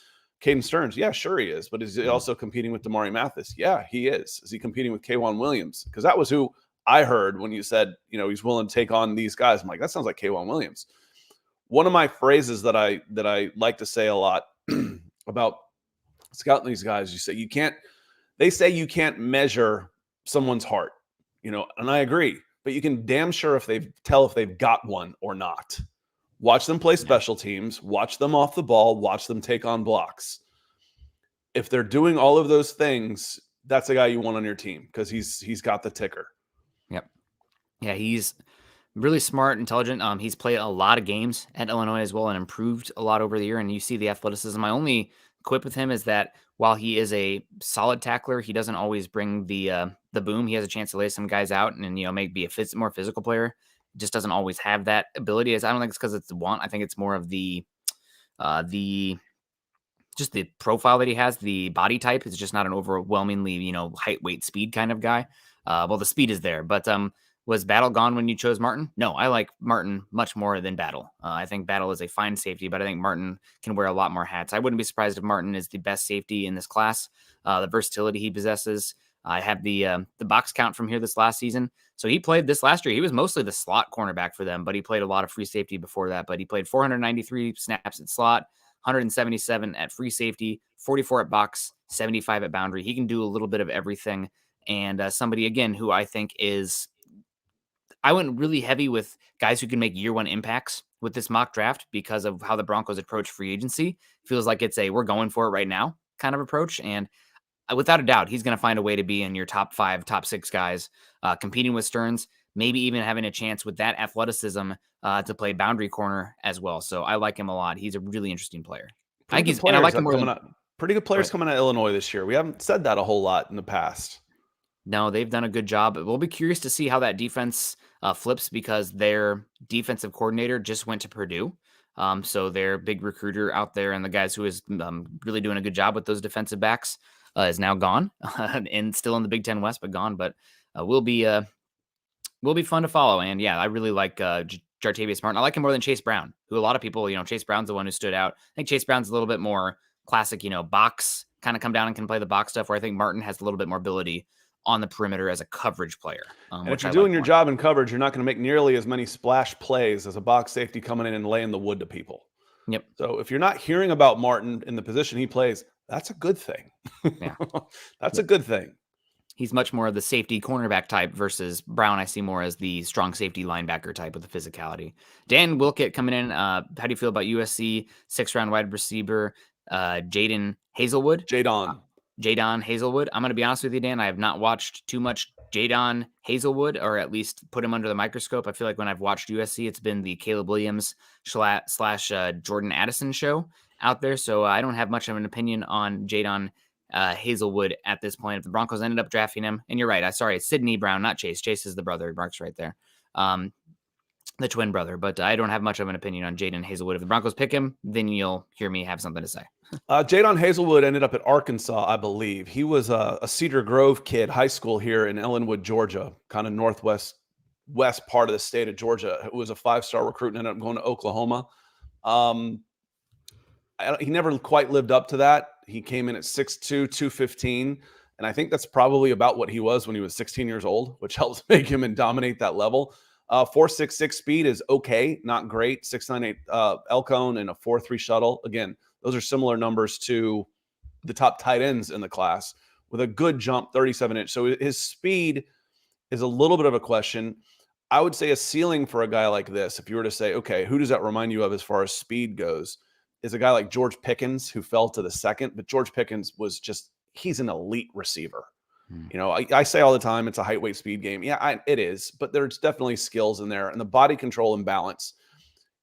Caden Stearns? Yeah, sure he is. But is he also competing with Damari Mathis? Yeah, he is. Is he competing with K'Wan Williams? Because that was who I heard when you said, he's willing to take on these guys. I'm like, that sounds like K'Wan Williams. One of my phrases that I like to say a lot about scouting these guys, they say you can't measure someone's heart, and I agree, but you can damn sure tell if they've got one or not. Watch them play special teams, watch them off the ball, watch them take on blocks. If they're doing all of those things, that's a guy you want on your team because he's got the ticker. Yep. Yeah, he's really smart, intelligent. He's played a lot of games at Illinois as well and improved a lot over the year. And you see the athleticism. My only quip with him is that while he is a solid tackler, he doesn't always bring the boom. He has a chance to lay some guys out and maybe be a more physical player. Just doesn't always have that ability. I don't think it's because it's the want. I think it's more of the just the profile that he has. The body type is just not an overwhelmingly height, weight, speed kind of guy. Well, the speed is there, but was Battle gone when you chose Martin? No, I like Martin much more than Battle. I think Battle is a fine safety, but I think Martin can wear a lot more hats. I wouldn't be surprised if Martin is the best safety in this class. The versatility he possesses. I have the box count from here this last season. So he played this last year. He was mostly the slot cornerback for them, but he played a lot of free safety before that. But he played 493 snaps at slot, 177 at free safety, 44 at box, 75 at boundary. He can do a little bit of everything. And somebody, again, who I think I went really heavy with guys who can make year one impacts with this mock draft because of how the Broncos approach free agency. Feels like it's we're going for it right now kind of approach. And without a doubt, he's going to find a way to be in your top 5, top 6 guys, competing with Stearns, maybe even having a chance with that athleticism to play boundary corner as well. So I like him a lot. He's a really interesting player. I like him more than pretty good players coming out of Illinois this year. We haven't said that a whole lot in the past. No, they've done a good job. We'll be curious to see how that defense flips because their defensive coordinator just went to Purdue. So their big recruiter out there and the guys who is really doing a good job with those defensive backs is now gone and still in the Big Ten West, but gone. But will be fun to follow. And yeah, I really like Jartavius Martin. I like him more than Chase Brown, who a lot of people, Chase Brown's the one who stood out. I think Chase Brown's a little bit more classic, box, kind of come down and can play the box stuff, where I think Martin has a little bit more ability on the perimeter as a coverage player. And if you're doing your job in coverage, you're not going to make nearly as many splash plays as a box safety coming in and laying the wood to people. Yep. So if you're not hearing about Martin in the position he plays, that's a good thing. Yeah. That's a good thing. He's much more of the safety cornerback type versus Brown. I see more as the strong safety linebacker type with the physicality. Dan Wilkett coming in. How do you feel about USC 6th-round wide receiver Jadon Hazelwood? Jadon Hazelwood. I'm going to be honest with you, Dan. I have not watched too much Jadon Hazelwood, or at least put him under the microscope. I feel like when I've watched USC, it's been the Caleb Williams slash Jordan Addison show out there. So I don't have much of an opinion on Jadon Hazelwood at this point. If the Broncos ended up drafting him, and you're right, it's Sidney Brown, not Chase. Chase is the brother. Mark's right there. The twin brother, but I don't have much of an opinion on Jadon Hazelwood. If the Broncos pick him, then you'll hear me have something to say. Jadon Hazelwood ended up at Arkansas, I believe. He was a Cedar Grove kid, high school here in Ellenwood, Georgia, kind of west part of the state of Georgia. It was a 5-star recruit and ended up going to Oklahoma. He never quite lived up to that. He came in at 6'2", 215. And I think that's probably about what he was when he was 16 years old, which helps make him and dominate that level. 4.66 speed is okay, not great. 6.98 L cone and a 4.3 shuttle. Again, those are similar numbers to the top tight ends in the class with a good jump, 37-inch. So his speed is a little bit of a question. I would say a ceiling for a guy like this, if you were to say, okay, who does that remind you of as far as speed goes, is a guy like George Pickens, who fell to the second. But George Pickens was just, he's an elite receiver. You know, I say all the time, it's a height, weight, speed game. Yeah, it is, but there's definitely skills in there. And the body control and balance,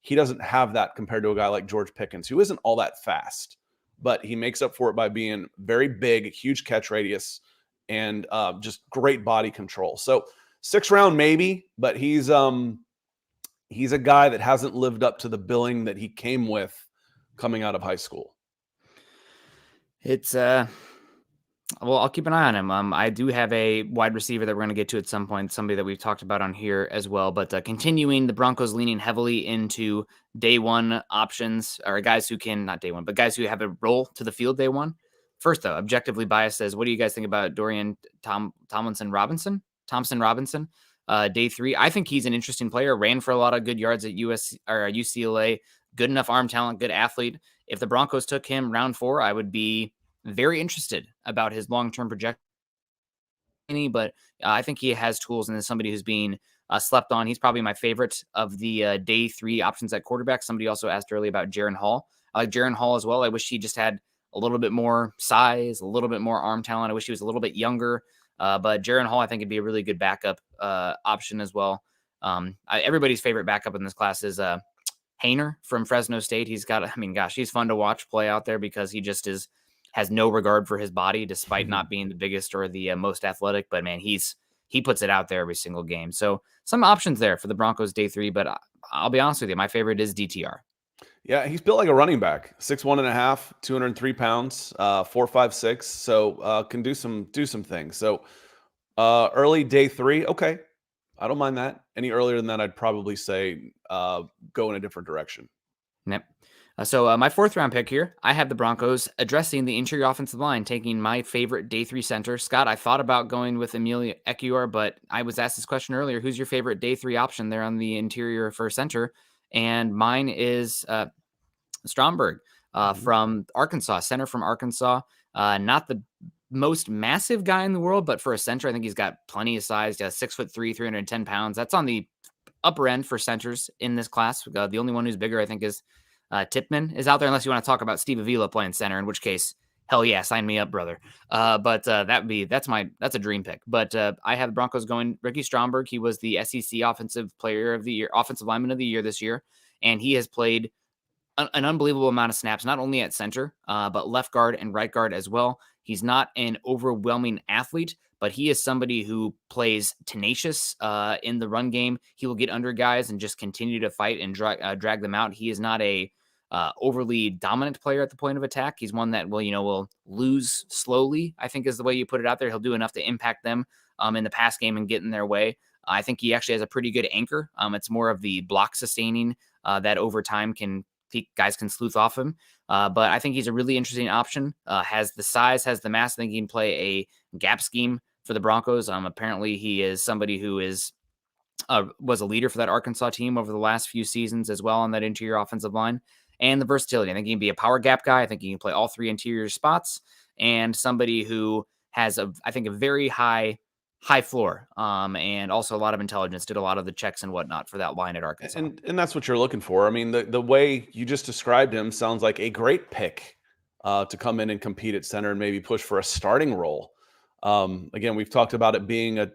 he doesn't have that compared to a guy like George Pickens, who isn't all that fast, but he makes up for it by being very big, huge catch radius, and just great body control. So 6th round, maybe, but he's a guy that hasn't lived up to the billing that he came with coming out of high school. It's well, I'll keep an eye on him. I do have a wide receiver that we're going to get to at some point, somebody that we've talked about on here as well. But continuing, the Broncos leaning heavily into day one options, or guys who can, not day one, but guys who have a role to the field day one. First, though, objectively biased says, what do you guys think about Dorian Thompson Robinson? Day 3. I think he's an interesting player. Ran for a lot of good yards at UCLA. Good enough arm talent, good athlete. If the Broncos took him round 4, I would be very interested about his long-term projection. But I think he has tools, and is somebody who's being slept on. He's probably my favorite of the day 3 options at quarterback. Somebody also asked earlier about Jaron Hall. I like Jaron Hall as well. I wish he just had a little bit more size, a little bit more arm talent. I wish he was a little bit younger. But Jaron Hall, I think, would be a really good backup option as well. Everybody's favorite backup in this class is Haener from Fresno State. He's got, I mean, gosh, he's fun to watch play out there because he just has no regard for his body, despite not being the biggest or the most athletic. But man, he puts it out there every single game. So some options there for the Broncos day 3. But I'll be honest with you, my favorite is DTR. Yeah, he's built like a running back, 6'1.5", 203 pounds, 4.56. So can do some things. So early day 3, okay, I don't mind that. Any earlier than that, I'd probably say go in a different direction. Yep. So my 4th round pick here, I have the Broncos addressing the interior offensive line, taking my favorite day 3 center. Scott, I thought about going with Emilio Ekiyor, but I was asked this question earlier. Who's your favorite day 3 option there on the interior for center? And mine is Stromberg from Arkansas, center from Arkansas. Not the most massive guy in the world, but for a center, I think he's got plenty of size. 6'3", 310 pounds. That's on the upper end for centers in this class. The only one who's bigger, I think, is Tipman is out there, unless you want to talk about Steve Avila playing center, in which case, hell yeah, sign me up, brother. But that's a dream pick. But I have the Broncos going Ricky Stromberg. He was the SEC offensive lineman of the year this year, and he has played an unbelievable amount of snaps, not only at center, but left guard and right guard as well. He's not an overwhelming athlete, but he is somebody who plays tenacious in the run game. He will get under guys and just continue to fight and drag them out. He is not a overly dominant player at the point of attack. He's one that will lose slowly, I think is the way you put it out there. He'll do enough to impact them in the pass game and get in their way. I think he actually has a pretty good anchor. It's more of the block sustaining that over time guys can sleuth off him. But I think he's a really interesting option. Has the size, has the mass. I think he can play a gap scheme for the Broncos. Apparently he is somebody who was a leader for that Arkansas team over the last few seasons as well on that interior offensive line. And the versatility. I think he can be a power gap guy. I think he can play all 3 interior spots, and somebody who has a very high floor, and also a lot of intelligence, did a lot of the checks and whatnot for that line at Arkansas. And that's what you're looking for. I mean, the way you just described him sounds like a great pick to come in and compete at center and maybe push for a starting role. Again, we've talked about it being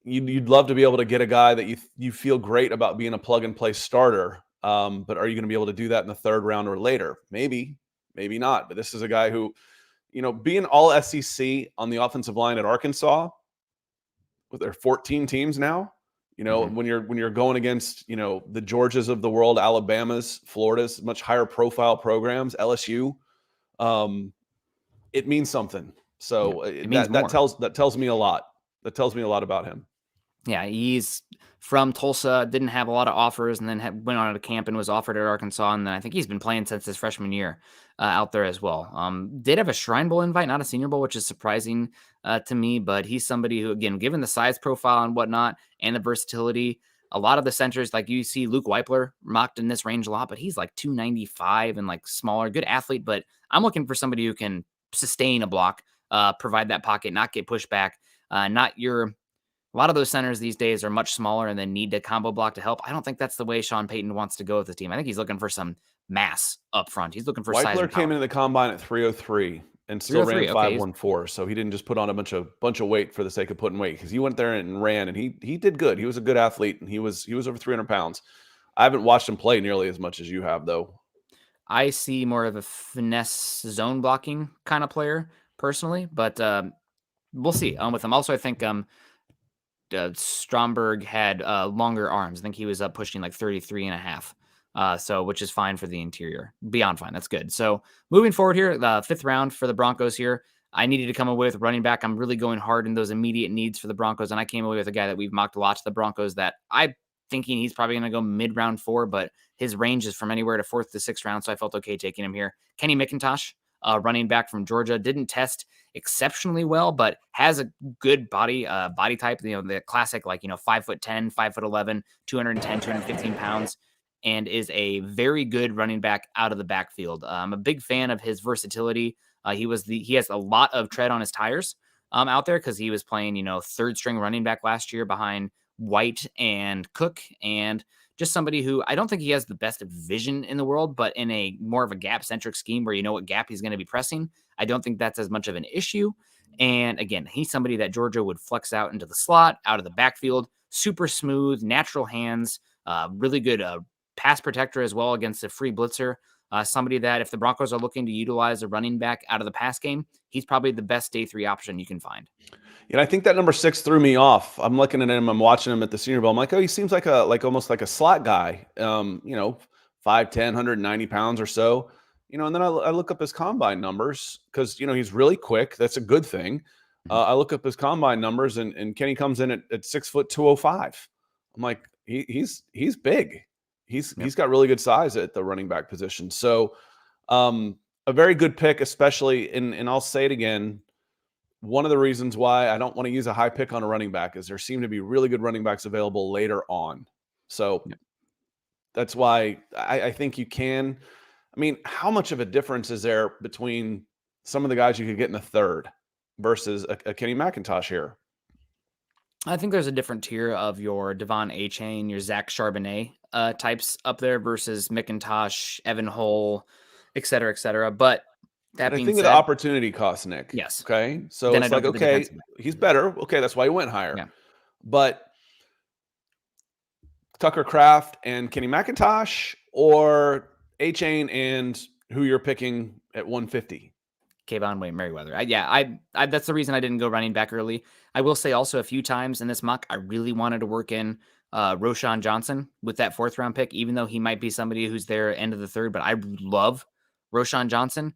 you'd love to be able to get a guy that you feel great about being a plug and play starter. But are you going to be able to do that in the 3rd round or later? Maybe not. But this is a guy who, being all SEC on the offensive line at Arkansas, with their 14 teams now, when you're going against, the Georgias of the world, Alabama's, Florida's, much higher profile programs, LSU, it means something. So it means that tells me a lot. That tells me a lot about him. Yeah, he's from Tulsa, didn't have a lot of offers, and then went on to camp and was offered at Arkansas. And then I think he's been playing since his freshman year out there as well. Did have a Shrine Bowl invite, not a Senior Bowl, which is surprising to me. But he's somebody who, again, given the size profile and whatnot and the versatility, a lot of the centers, like you see Luke Weipler mocked in this range a lot, but he's like 295 and like smaller, good athlete. But I'm looking for somebody who can sustain a block, provide that pocket, not get pushed back, not your a lot of those centers these days are much smaller and then need to combo block to help. I don't think that's the way Sean Payton wants to go with this team. I think he's looking for some mass up front. He's looking for size Weipler and came power. into the combine at 303 and still ran 303. Okay. 514. So he didn't just put on a bunch of weight for the sake of putting weight, because he went there and ran, and he did good. He was a good athlete, and he was over 300 pounds. I haven't watched him play nearly as much as you have, though. I see more of a finesse zone blocking kind of player personally, but we'll see with him. Also, I think Stromberg had longer arms. I think he was up pushing like 33 and a half. So, which is fine for the interior. Beyond fine. That's good. So, moving forward here, the fifth round for the Broncos here. I needed to come away with running back. I'm really going hard in those immediate needs for the Broncos. And I came away with a guy that we've mocked a lot to the Broncos that I'm thinking he's probably going to go mid round 4, but his range is from anywhere to 4th to 6th round. So I felt okay taking him here. Kenny McIntosh, running back from Georgia, didn't test exceptionally well, but has a good body type, the classic, 5'10", 5'11", 210, 215 pounds, and is a very good running back out of the backfield. I'm a big fan of his versatility. He has a lot of tread on his tires out there because he was playing, third string running back last year behind White and Cook, and just somebody who I don't think he has the best vision in the world, but in a more of a gap centric scheme where you know what gap he's going to be pressing, I don't think that's as much of an issue. And again, he's somebody that Georgia would flex out into the slot, out of the backfield, super smooth, natural hands, really good pass protector as well against a free blitzer. Somebody that if the Broncos are looking to utilize a running back out of the pass game, he's probably the best day 3 option you can find. I think that number 6 threw me off. I'm looking at him. I'm watching him at the Senior Bowl. I'm like, oh, he seems like almost like a slot guy. 5'10", 190 pounds or so. And then I look up his combine numbers because he's really quick. That's a good thing. I look up his combine numbers, and Kenny comes in at 6 foot 205. I'm like, he's big. He's got really good size at the running back position. So a very good pick, especially, and I'll say it again, one of the reasons why I don't want to use a high pick on a running back is there seem to be really good running backs available later on. So that's why I think you can. I mean, how much of a difference is there between some of the guys you could get in the 3rd versus a Kenny McIntosh here? I think there's a different tier of your Devon Achane, your Zach Charbonnet types up there versus McIntosh, Evan Hull, et cetera, et cetera. But that being think said, of the opportunity cost, Nick. Yes. Okay. So then it's like, okay, he's better. Okay. That's why he went higher. Yeah. But Tucker Kraft and Kenny McIntosh, or Achane and who you're picking at 150? Kayvon Merriweather. I that's the reason I didn't go running back early. I will say also a few times in this mock, I really wanted to work in Roschon Johnson with that 4th round pick, even though he might be somebody who's there end of the 3rd. But I love Roschon Johnson,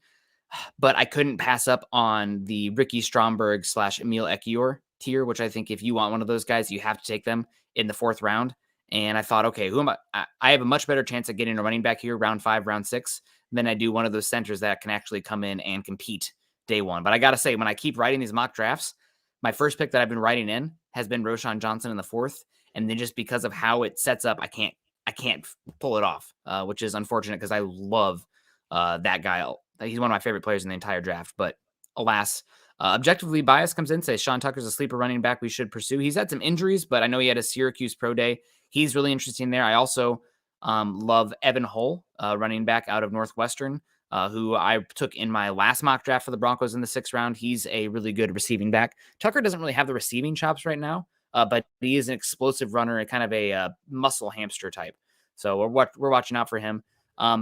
but I couldn't pass up on the Ricky Stromberg / Emil Ekiyor tier, which I think if you want one of those guys, you have to take them in the 4th round. And I thought, okay, who am I? I have a much better chance of getting a running back here, round 5, round 6, than I do one of those centers that can actually come in and compete day 1. But I got to say, when I keep writing these mock drafts, my first pick that I've been writing in has been Roschon Johnson in the 4th. And then just because of how it sets up, I can't pull it off, which is unfortunate because I love that guy. He's one of my favorite players in the entire draft. But alas, objectively bias comes in, says Sean Tucker's a sleeper running back we should pursue. He's had some injuries, but I know he had a Syracuse pro day. He's really interesting there. I also love Evan Hull, running back out of Northwestern, who I took in my last mock draft for the Broncos in the 6th round. He's a really good receiving back. Tucker doesn't really have the receiving chops right now, but he is an explosive runner and kind of a muscle hamster type. So we're watching out for him.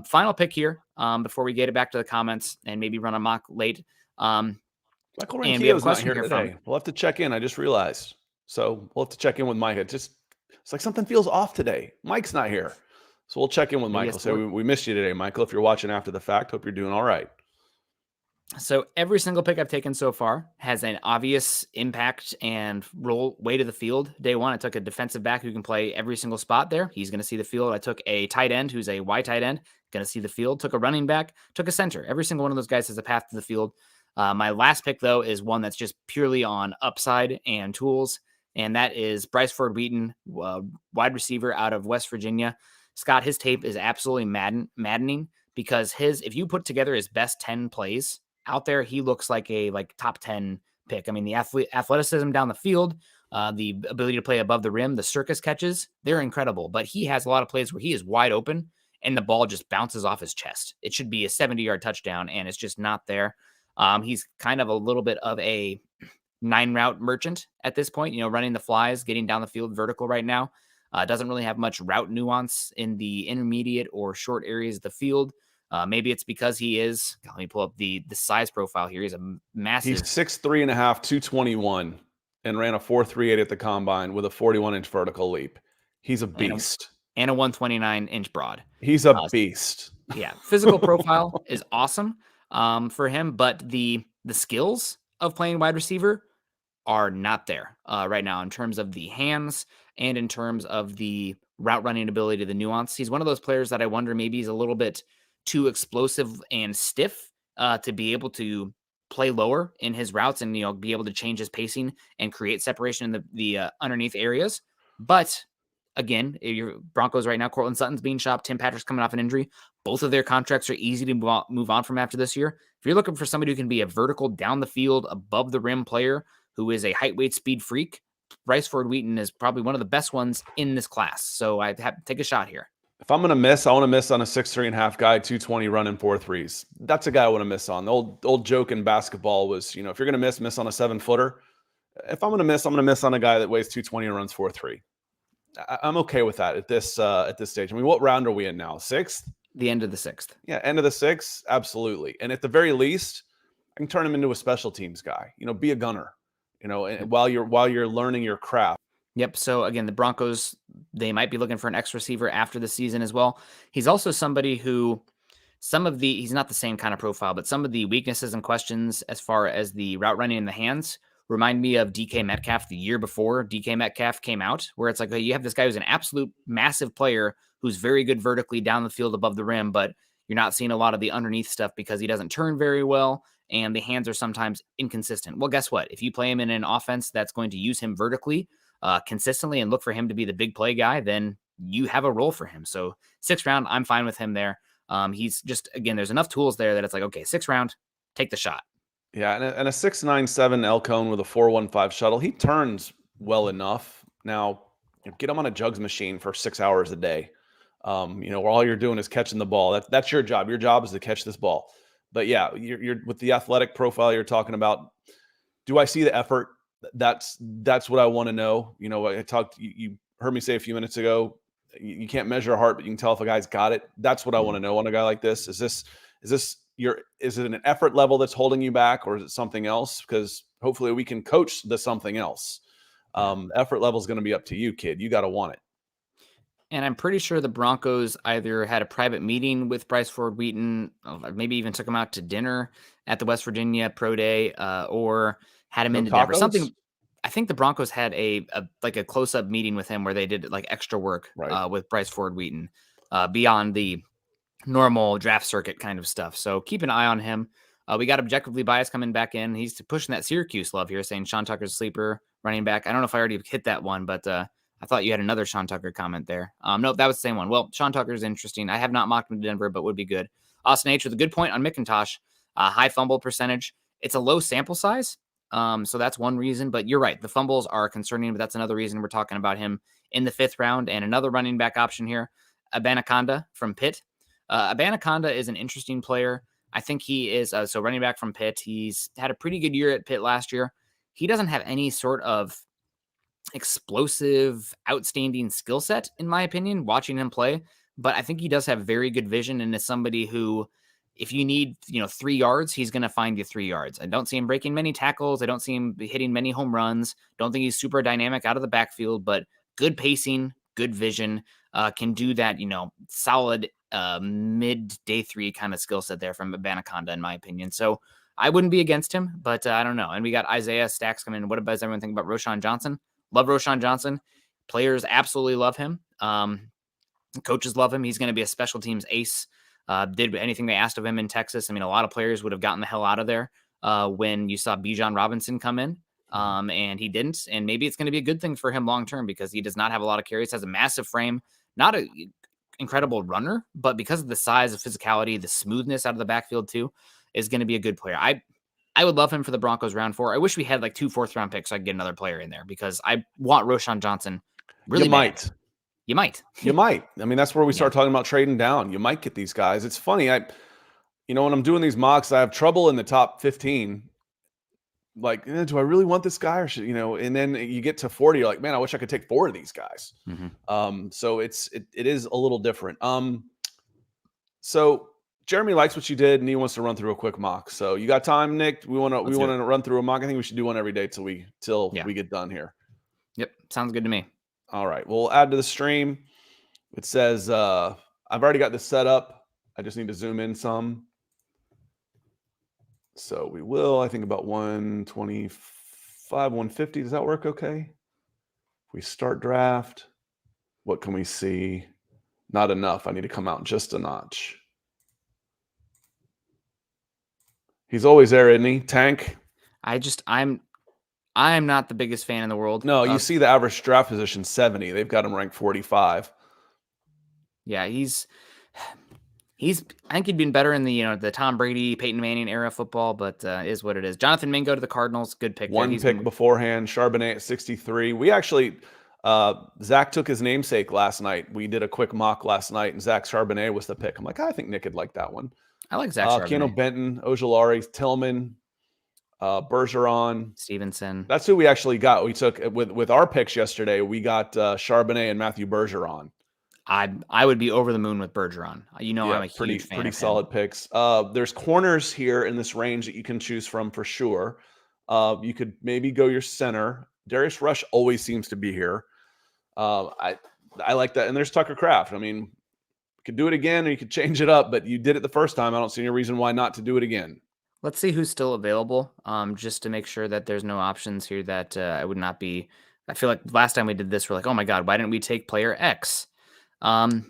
Final pick here before we get it back to the comments and maybe run a mock late. Michael Ranquillo's not here today. We'll have to check in. I just realized. So we'll have to check in with Mike. It's like something feels off today. Mike's not here. So we'll check in with Michael. So we missed you today, Michael. If you're watching after the fact, hope you're doing all right. So every single pick I've taken so far has an obvious impact and role way to the field. Day one, I took a defensive back who can play every single spot there. He's going to see the field. I took a tight end who's a wide tight end, going to see the field. Took a running back, took a center. Every single one of those guys has a path to the field. My last pick, though, is one that's just purely on upside and tools, and that is Bryce Ford Wheaton, wide receiver out of West Virginia. Scott, his tape is absolutely maddening because if you put together his best 10 plays out there, he looks like a top 10 pick. I mean, the athleticism down the field, the ability to play above the rim, the circus catches, they're incredible. But he has a lot of plays where he is wide open and the ball just bounces off his chest. It should be a 70-yard touchdown, and it's just not there. He's kind of a little bit of a 9-route merchant at this point, running the flies, getting down the field vertical right now. Doesn't really have much route nuance in the intermediate or short areas of the field. Maybe it's because he is. Let me pull up the size profile here. He's a massive. He's 6'3 and a half, 221, and ran a 4.38 at the combine with a 41-inch vertical leap. He's a beast. And a 129-inch broad. He's a beast. Yeah, physical profile is awesome for him, but the skills of playing wide receiver are not there right now in terms of the hands and in terms of the route running ability, the nuance. He's one of those players that I wonder maybe he's a little bit too explosive and stiff to be able to play lower in his routes and be able to change his pacing and create separation in the underneath areas. But again, your Broncos right now, Cortland Sutton's being shopped. Tim Patrick's coming off an injury. Both of their contracts are easy to move on from after this year. If you're looking for somebody who can be a vertical down the field, above the rim player who is a height, weight, speed freak, Bryce Ford Wheaton is probably one of the best ones in this class. So I have to take a shot here. If I'm going to miss, I want to miss on a 6'3 and a half guy, 220 running 4.3s. That's a guy I want to miss on. The old joke in basketball was, if you're going to miss on a 7-footer. If I'm going to miss on a guy that weighs 220 and runs 4.3. I'm okay with that at this stage. I mean, what round are we in now? 6th? The end of the 6th. Yeah, end of the 6th, absolutely. And at the very least, I can turn him into a special teams guy. Be a gunner. While you're learning your craft. Yep. So again, the Broncos, they might be looking for an X receiver after the season as well. He's also somebody who he's not the same kind of profile, but some of the weaknesses and questions as far as the route running in the hands remind me of DK Metcalf the year before DK Metcalf came out, where it's like, you have this guy who's an absolute massive player who's very good vertically down the field above the rim, but you're not seeing a lot of the underneath stuff because he doesn't turn very well and the hands are sometimes inconsistent. Well, guess what? If you play him in an offense that's going to use him vertically consistently and look for him to be the big play guy, then you have a role for him. So 6th round, I'm fine with him there. He's just, again, there's enough tools there that it's like, okay, 6th round, take the shot. Yeah, and a 6'9", L cone with a 4.15 shuttle. He turns well enough. Now, get him on a jugs machine for 6 hours a day. Where all you're doing is catching the ball. That's your job. Your job is to catch this ball. But yeah, you're with the athletic profile you're talking about. Do I see the effort? That's what I want to know. You heard me say a few minutes ago, you can't measure a heart, but you can tell if a guy's got it. That's what I want to know on a guy like this. Is it an effort level that's holding you back, or is it something else? Because hopefully we can coach the something else. Effort level is going to be up to you, kid. You got to want it. And I'm pretty sure the Broncos either had a private meeting with Bryce Ford Wheaton, maybe even took him out to dinner at the West Virginia Pro Day, or had him into Denver. Something. I think the Broncos had a close-up meeting with him where they did extra work with Bryce Ford Wheaton beyond the normal draft circuit kind of stuff. So keep an eye on him. We got Objectively Biased coming back in. He's pushing that Syracuse love here, saying Sean Tucker's sleeper running back. I don't know if I already hit that one, but I thought you had another Sean Tucker comment there. Nope, that was the same one. Well, Sean Tucker's interesting. I have not mocked him to Denver, but would be good. Austin H with a good point on McIntosh. High fumble percentage. It's a low sample size, so that's one reason. But you're right. The fumbles are concerning, but that's another reason we're talking about him in the 5th round. And another running back option here, Abanaconda from Pitt. Abanaconda is an interesting player. I think he is running back from Pitt. He's had a pretty good year at Pitt last year. He doesn't have any sort of explosive, outstanding skill set, in my opinion, watching him play. But I think he does have very good vision and is somebody who, if you need 3 yards, he's going to find you 3 yards. I don't see him breaking many tackles. I don't see him hitting many home runs. Don't think he's super dynamic out of the backfield, but good pacing, good vision, can do that, solid mid day 3 kind of skill set there from Abanaconda, in my opinion. So I wouldn't be against him, but I don't know. And we got Isaiah Stacks coming in. What does everyone think about Roschon Johnson? Love Roschon Johnson. Players absolutely love him. Coaches love him. He's going to be a special teams ace. Did anything they asked of him in Texas. I mean, a lot of players would have gotten the hell out of there when you saw Bijan Robinson come in, and he didn't. And maybe it's going to be a good thing for him long term because he does not have a lot of carries, has a massive frame, not a incredible runner, but because of the size, the physicality, the smoothness out of the backfield too, is going to be a good player. I would love him for the Broncos round 4. I wish we had like 2 4th-round picks so I could get another player in there because I want Roschon Johnson really bad. You might. You might. I mean, that's where we start talking about trading down. You might get these guys. It's funny. When I'm doing these mocks, I have trouble in the top 15. Like, do I really want this guy or should, and then you get to 40, you're like, man, I wish I could take 4 of these guys. So it is a little different. So Jeremy likes what you did and he wants to run through a quick mock. So you got time, Nick? We want to run through a mock. I think we should do one every day till we get done here. Yep. Sounds good to me. All right. We'll add to the stream. It says, I've already got this set up. I just need to zoom in some. So we will, I think about 125, 150. Does that work okay? If we start draft, what can we see? Not enough. I need to come out just a notch. He's always there, isn't he? Tank. I'm not the biggest fan in the world. No, you see the average draft position 70. They've got him ranked 45. Yeah, I think he'd been better in the Tom Brady, Peyton Manning era of football, but is what it is. Jonathan Mingo to the Cardinals, good pick. One pick beforehand. Charbonnet at 63. We actually, Zach took his namesake last night. We did a quick mock last night, and Zach Charbonnet was the pick. I'm like, I think Nick would like that one. I like Zach Charbonnet. Keanu Benton, Ojulari, Tillman, Bergeron, Stevenson. That's who we actually got. We took with our picks yesterday. We got Charbonnet and Matthew Bergeron. I would be over the moon with Bergeron. I'm a huge fan. Pretty solid picks. There's corners here in this range that you can choose from for sure. You could maybe go your center. Darius Rush always seems to be here. I like that. And there's Tucker Kraft. I mean, you could do it again or you could change it up, but you did it the first time. I don't see any reason why not to do it again. Let's see who's still available, just to make sure that there's no options here that I would not be. I feel like last time we did this, we're like, oh my God, why didn't we take player X? There's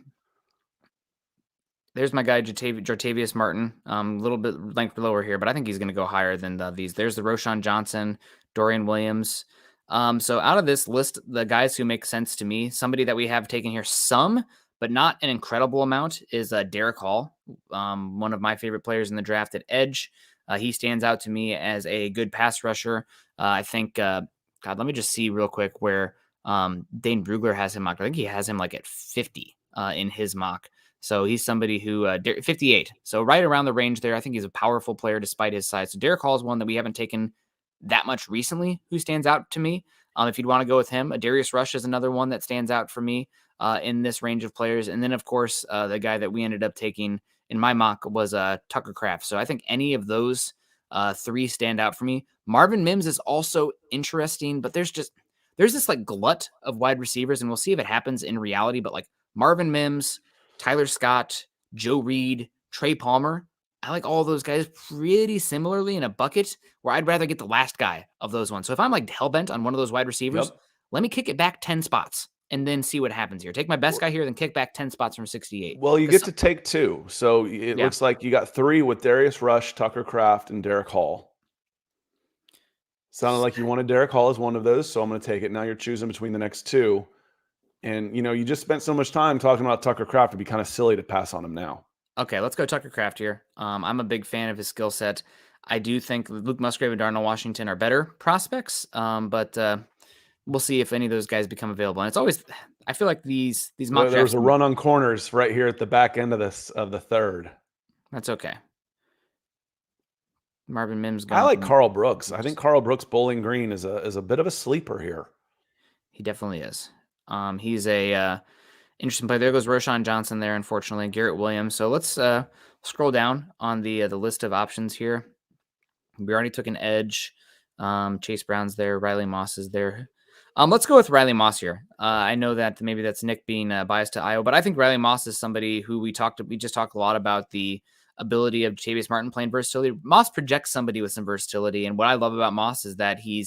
my guy, Jartavius Martin, a little bit ranked lower here, but I think he's going to go higher than these. There's the Roschon Johnson, Dorian Williams. So out of this list, the guys who make sense to me, somebody that we have taken here some, but not an incredible amount, is Derek Hall, one of my favorite players in the draft at edge. He stands out to me as a good pass rusher. I think, God, let me just see real quick where Dane Brugler has him mocked. I think he has him like at 50 in his mock. So he's somebody who 58. So right around the range there. I think he's a powerful player despite his size. So Derek Hall is one that we haven't taken that much recently who stands out to me. If you'd want to go with him, Darius Rush is another one that stands out for me in this range of players. And then, of course, the guy that we ended up taking in my mock was Tucker Kraft. So I think any of those 3 stand out for me. Marvin Mims is also interesting, but there's this like glut of wide receivers, and we'll see if it happens in reality. But like Marvin Mims, Tyler Scott, Joe Reed, Trey Palmer, I like all those guys pretty similarly in a bucket where I'd rather get the last guy of those ones. So if I'm like hellbent on one of those wide receivers, let me kick it back 10 spots and then see what happens here. Take my best guy here, then kick back 10 spots from 68. Well, you get to take 2. So it looks like you got 3 with Darius Rush, Tucker Kraft, and Derek Hall. Sounded like you wanted Derek Hall as one of those, so I'm going to take it. Now you're choosing between the next 2. And, you just spent so much time talking about Tucker Kraft, it'd be kind of silly to pass on him now. Okay, let's go Tucker Kraft here. I'm a big fan of his skill set. I do think Luke Musgrave and Darnell Washington are better prospects, but we'll see if any of those guys become available. And it's always, I feel like these mock drafts. There was a run on corners right here at the back end of the third. That's okay. Marvin Mims. I like Carl Brooks. I think Carl Brooks Bowling Green is a bit of a sleeper here. He definitely is. He's a interesting play. There goes Roschon Johnson there, unfortunately. Garrett Williams. So let's scroll down on the list of options here. We already took an edge. Chase Brown's there. Riley Moss is there. Let's go with Riley Moss here. I know that maybe that's Nick being biased to Iowa, but I think Riley Moss is somebody who we just talked a lot about the ability of Jatavius Martin playing versatility. Moss projects somebody with some versatility, and what I love about Moss is that he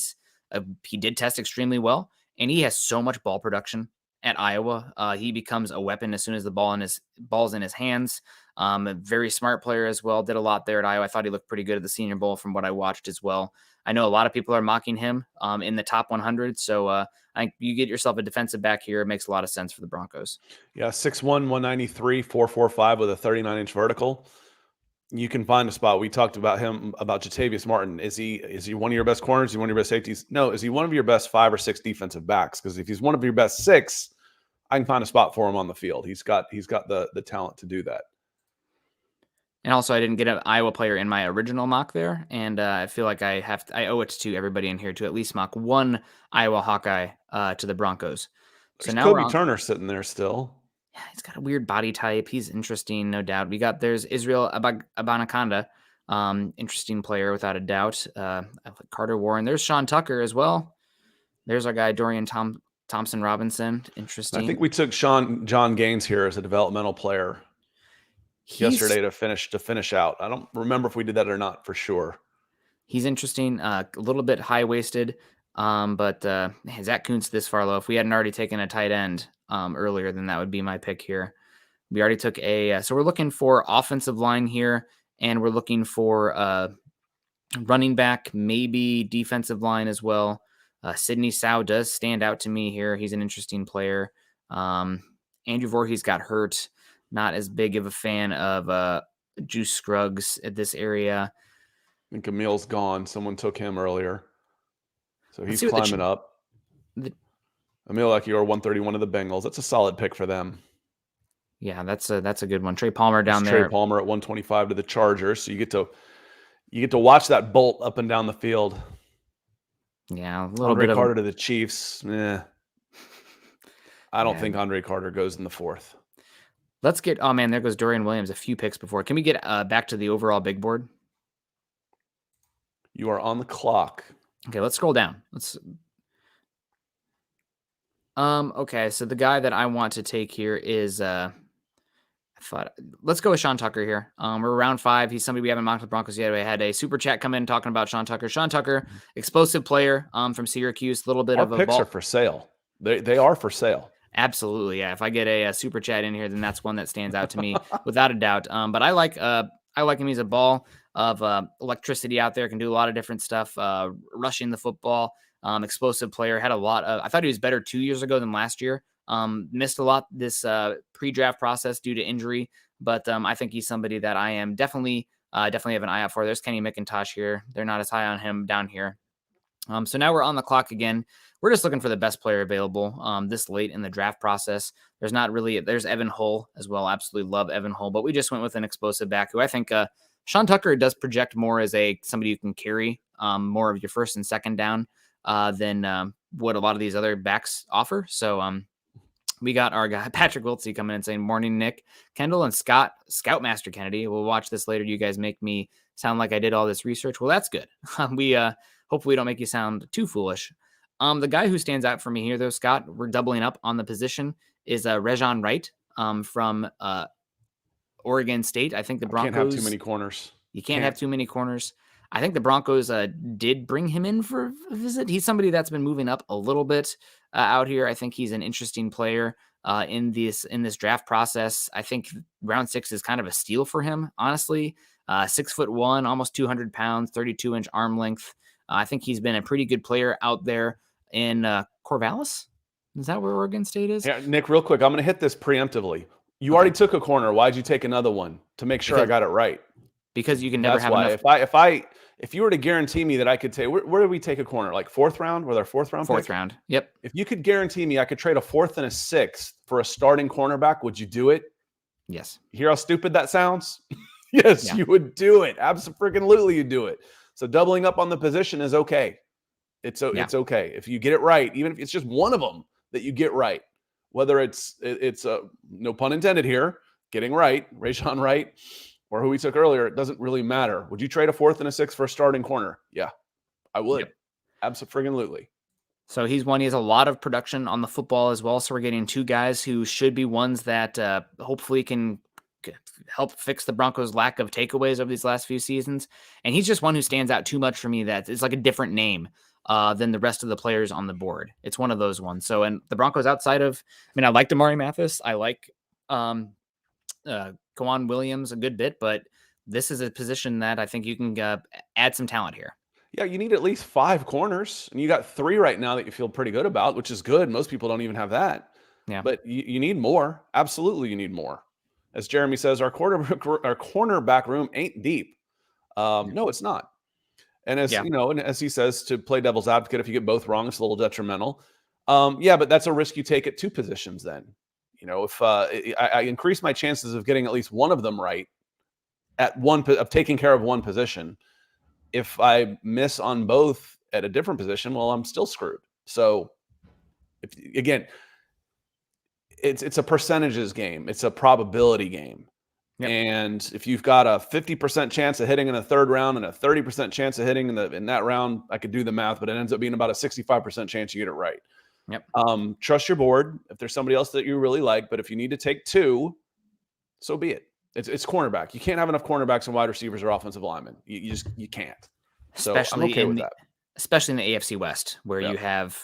did test extremely well, and he has so much ball production at Iowa. He becomes a weapon as soon as the ball's in his hands. A very smart player as well. Did a lot there at Iowa. I thought he looked pretty good at the Senior Bowl from what I watched as well. I know a lot of people are mocking him in the top 100. So I think you get yourself a defensive back here. It makes a lot of sense for the Broncos. Yeah, 6'1", 193, 4.45 with a 39-inch vertical. You can find a spot. We talked about him, about Jatavius Martin. Is he one of your best corners? Is he one of your best safeties? No. Is he one of your best 5 or 6 defensive backs? Because if he's one of your best 6, I can find a spot for him on the field. He's got the talent to do that. And also, I didn't get an Iowa player in my original mock there, and I feel like I owe it to everybody in here to at least mock one Iowa Hawkeye to the Broncos. So now Kobe Turner sitting there still. Yeah, he's got a weird body type. He's interesting, no doubt. There's Israel Abanikanda, interesting player without a doubt. Carter Warren. There's Sean Tucker as well. There's our guy Dorian Thompson Robinson. Interesting. I think we took John Gaines here as a developmental player yesterday to finish out. I don't remember if we did that or not for sure. He's interesting, a little bit high-waisted, but Zach Kuntz this far low. If we hadn't already taken a tight end earlier, then that would be my pick here. We already took so we're looking for offensive line here, and we're looking for running back, maybe defensive line as well. Sidney Sow does stand out to me here. He's an interesting player. Andrew Voorhees got hurt. Not as big of a fan of Juice Scruggs at this area. I think Emil's gone. Someone took him earlier. So he's climbing up. Emil Ekiyor, 131 of the Bengals. That's a solid pick for them. Yeah, that's a good one. Trey Palmer down there. Trey Palmer at 125 to the Chargers. So you get to watch that bolt up and down the field. Yeah, a little Andre bit Carter to the Chiefs. I don't think Andre Carter goes in the 4th. Let's get, oh man, there goes Dorian Williams, a few picks before. Can we get back to the overall big board? You are on the clock. Okay, let's scroll down. Okay, so the guy that I want to take here is, let's go with Sean Tucker here. We're around 5. He's somebody we haven't mocked the Broncos yet. We had a super chat come in talking about Sean Tucker. Sean Tucker, explosive player from Syracuse, a little bit Our of a picks ball. Are for sale. They are for sale. Absolutely, yeah. If I get a super chat in here, then that's one that stands out to me without a doubt. But I like him. He's a ball of electricity out there. Can do a lot of different stuff. Rushing the football, explosive player. Had a lot of. I thought he was better 2 years ago than last year. Missed a lot this pre-draft process due to injury, but I think he's somebody that I am definitely have an eye out for. There's Kenny McIntosh here. They're not as high on him down here. So now we're on the clock again. We're just looking for the best player available this late in the draft process. There's Evan Hull as well. Absolutely love Evan Hull, but we just went with an explosive back who I think Sean Tucker does project more as somebody who can carry more of your first and second down than what a lot of these other backs offer. So we got our guy Patrick Wiltsey coming in saying, "Morning, Nick, Kendell and Scott, Scoutmaster Kennedy. We'll watch this later. You guys make me sound like I did all this research." Well, that's good. We hopefully don't make you sound too foolish. The guy who stands out for me here, though, Scott, we're doubling up on the position, is Rejon Wright from Oregon State. I think the Broncos can't have too many corners. You can't have too many corners. I think the Broncos did bring him in for a visit. He's somebody that's been moving up a little bit out here. I think he's an interesting player in this draft process. I think round 6 is kind of a steal for him, honestly. 6'1", almost 200 pounds, 32-inch arm length. I think he's been a pretty good player out there in Corvallis. Is that where Oregon State is? Yeah, Nick, real quick, I'm going to hit this preemptively. You already took a corner. Why'd you take another one? To make sure I got it right. Because you can never have enough. If you were to guarantee me that I could take, where did we take a corner? Like 4th round with our 4th round? Fourth round. Yep. If you could guarantee me I could trade a 4th and a 6th for a starting cornerback, would you do it? Yes. You hear how stupid that sounds? Yes, yeah. You would do it. Absolutely, you'd do it. So doubling up on the position is okay. It's okay. If you get it right, even if it's just one of them that you get right, whether it's no pun intended here, getting right, Rejon Wright, or who we took earlier, it doesn't really matter. Would you trade a 4th and a 6th for a starting corner? Yeah, I would. Yep. Absolutely. So he has a lot of production on the football as well. So we're getting 2 guys who should be ones that hopefully can help fix the Broncos' lack of takeaways over these last few seasons. And he's just one who stands out too much for me. That it's like a different name than the rest of the players on the board. It's one of those ones. So, and the Broncos outside of, I mean, I like Damari Mathis. I like Kwan Williams a good bit, but this is a position that I think you can add some talent here. Yeah, you need at least 5 corners, and you got 3 right now that you feel pretty good about, which is good. Most people don't even have that. Yeah. But you need more. Absolutely, you need more. As Jeremy says, our cornerback room ain't deep. No, it's not. And as you know, and as he says, to play devil's advocate, if you get both wrong, it's a little detrimental. Yeah, but that's a risk you take at 2 positions. Then, you know, if I increase my chances of getting at least one of them right at of taking care of one position. If I miss on both at a different position, well, I'm still screwed. So, again, it's a percentages game. It's a probability game. Yep. And if you've got a 50% chance of hitting in the 3rd round and a 30% chance of hitting in that round, I could do the math, but it ends up being about a 65% chance you get it right. Yep. Trust your board. If there's somebody else that you really like, but if you need to take 2, so be it. It's cornerback. You can't have enough cornerbacks and wide receivers or offensive linemen. You can't. So especially I'm okay with that. Especially in the AFC West, where you have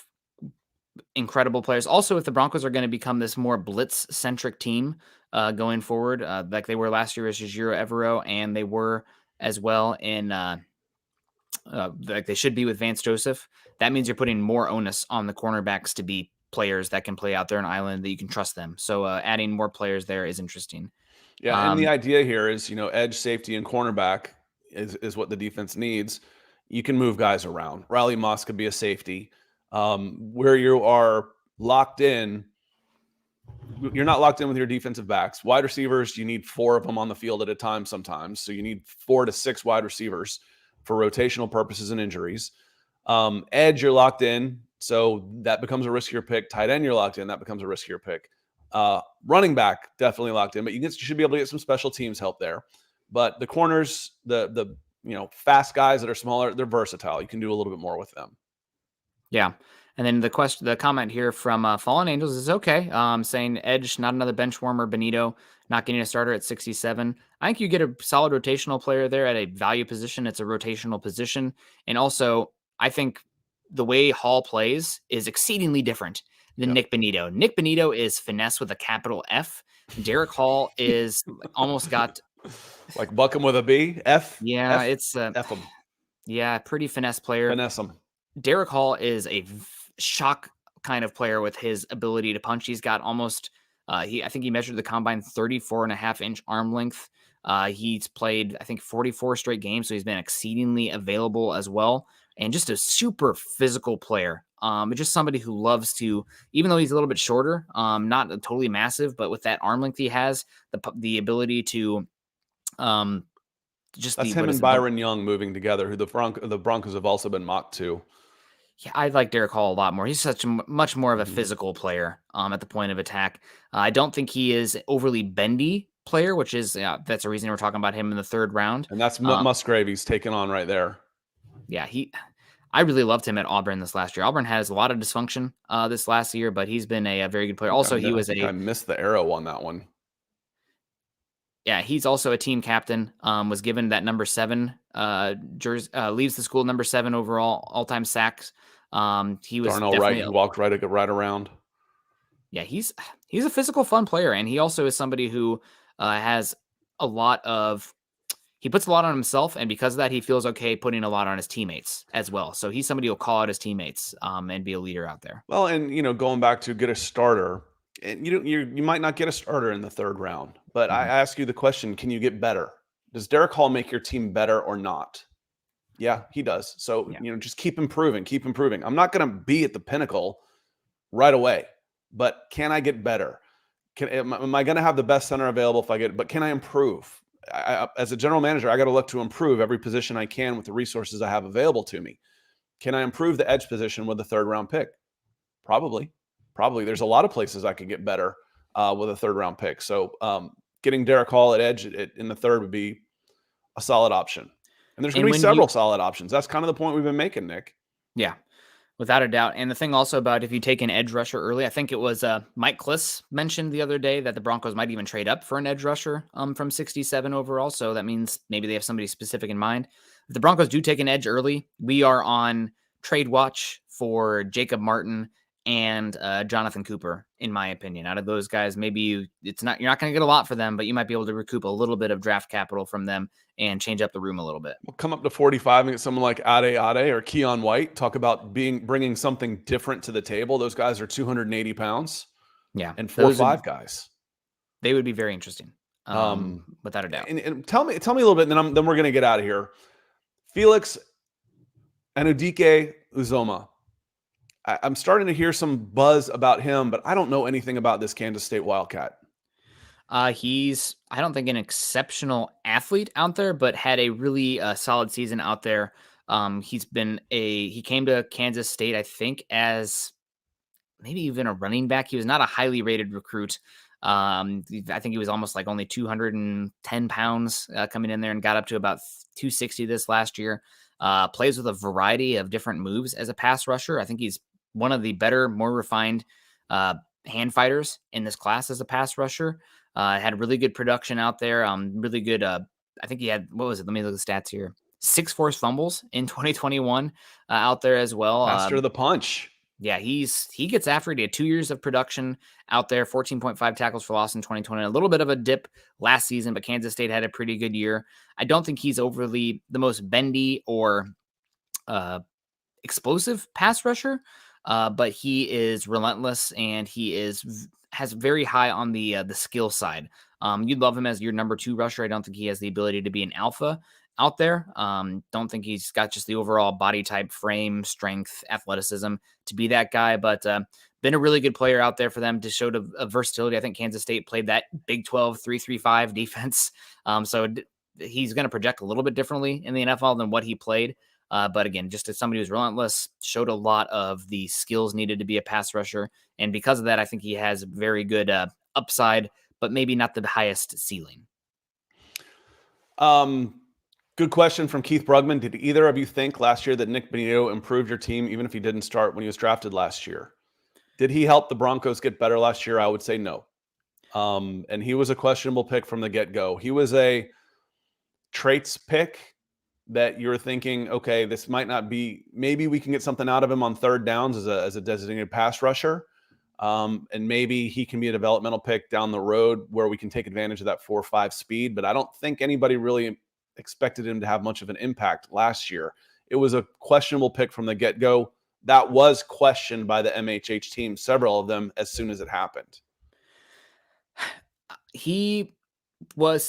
incredible players. Also, if the Broncos are going to become this more blitz-centric team going forward, like they were last year as Jiro Evero, and they were as well in like they should be with Vance Joseph, that means you're putting more onus on the cornerbacks to be players that can play out there on island, that you can trust them. So adding more players there is interesting. Yeah, and the idea here is, you know, edge, safety, and cornerback is what the defense needs. You can move guys around. Riley Moss could be a safety. Where you are locked in, you're not locked in with your defensive backs. Wide receivers, you need 4 of them on the field at a time sometimes. So you need 4 to 6 wide receivers for rotational purposes and injuries. Edge, you're locked in. So that becomes a riskier pick. Tight end, you're locked in. That becomes a riskier pick. Running back, definitely locked in, but you should be able to get some special teams help there. But the corners, the fast guys that are smaller, they're versatile. You can do a little bit more with them. Yeah. And then the comment here from Fallen Angels is okay. Saying edge, not another bench warmer. Benito not getting a starter at 67. I think you get a solid rotational player there at a value position. It's a rotational position. And also, I think the way Hall plays is exceedingly different than Nick Benito. Nick Benito is finesse with a capital F. Derek Hall is almost got like Buckham with a B. F. Yeah, F, it's F him. Yeah, pretty finesse player. Finesse him. Derek Hall is a shock kind of player with his ability to punch. He's got almost I think he measured the combine 34.5-inch arm length. He's played, I think, 44 straight games, so he's been exceedingly available as well. And just a super physical player. Just somebody who loves to, even though he's a little bit shorter, not totally massive, but with that arm length he has, the ability to just that's him and Byron Young moving together, who the Broncos have also been mocked to. Yeah, I like Derek Hall a lot more. He's such much more of a physical player at the point of attack. I don't think he is overly bendy player, which is that's the reason we're talking about him in the 3rd round. And that's Musgrave's taken on right there. Yeah, I really loved him at Auburn this last year. Auburn has a lot of dysfunction this last year, but he's been a very good player. Also, I missed the arrow on that one. Yeah, he's also a team captain. Was given that number 7 jersey. Leaves the school number 7 overall all-time sacks. He was Darnell Wright. He walked right around. Yeah, he's a physical, fun player, and he also is somebody who has a lot of. He puts a lot on himself, and because of that, he feels okay putting a lot on his teammates as well. So he's somebody who'll call out his teammates and be a leader out there. Well, and going back to get a starter, and you might not get a starter in the 3rd round, but I ask you the question: can you get better? Does Derek Hall make your team better or not? Yeah, he does. So just keep improving. I'm not going to be at the pinnacle right away, but can I get better? Am I going to have the best center available if I get? But can I improve? As a general manager, I got to look to improve every position I can with the resources I have available to me. Can I improve the edge position with a 3rd round pick? Probably. There's a lot of places I could get better with a 3rd round pick. So getting Derek Hall at edge in the 3rd would be a solid option. And there's going to be several solid options. That's kind of the point we've been making, Nick. Yeah. Without a doubt. And the thing also about if you take an edge rusher early, I think it was Mike Kliss mentioned the other day that the Broncos might even trade up for an edge rusher from 67 overall. So that means maybe they have somebody specific in mind. If the Broncos do take an edge early, we are on trade watch for Jacob Martin and Jonathan Cooper, in my opinion. Out of those guys, maybe you're not going to get a lot for them, but you might be able to recoup a little bit of draft capital from them and change up the room a little bit. We'll come up to 45 and get someone like Ade or Keon White. Talk about bringing something different to the table. Those guys are 280 pounds. Yeah. And 4-5 guys. They would be very interesting. Without a doubt. And tell me a little bit, and then we're going to get out of here. Felix Anudike Uzoma. I'm starting to hear some buzz about him, but I don't know anything about this Kansas State Wildcat. He's, I don't think, an exceptional athlete out there, but had a really solid season out there. He came to Kansas State, I think, as maybe even a running back. He was not a highly rated recruit. I think he was almost like only 210 pounds coming in there and got up to about 260 this last year. Plays with a variety of different moves as a pass rusher. I think he's one of the better, more refined hand fighters in this class as a pass rusher. Had really good production out there. Really good. I think he had, what was it? Let me look at the stats here. 6 forced fumbles in 2021 out there as well. Master of the punch. Yeah, he gets after it. He had 2 years of production out there, 14.5 tackles for loss in 2020. A little bit of a dip last season, but Kansas State had a pretty good year. I don't think he's overly the most bendy or explosive pass rusher, but he is relentless and has very high on the skill side. You'd love him as your number 2 rusher. I don't think he has the ability to be an alpha out there. Don't think he's got just the overall body type, frame, strength, athleticism to be that guy, but been a really good player out there for them to show a versatility. I think Kansas State played that Big 12 3-3-5 defense. So he's going to project a little bit differently in the NFL than what he played. But again, just as somebody who's relentless, showed a lot of the skills needed to be a pass rusher. And because of that, I think he has very good upside, but maybe not the highest ceiling. Good question from Keith Brugman. Did either of you think last year that Nick Benito improved your team, even if he didn't start when he was drafted last year? Did he help the Broncos get better last year? I would say no. And he was a questionable pick from the get-go. He was a traits pick that you're thinking, okay, this might not be, maybe we can get something out of him on third downs as a designated pass rusher. And maybe he can be a developmental pick down the road where we can take advantage of that 4.5 speed. But I don't think anybody really expected him to have much of an impact last year. It was a questionable pick from the get-go. That was questioned by the MHH team, several of them, as soon as it happened.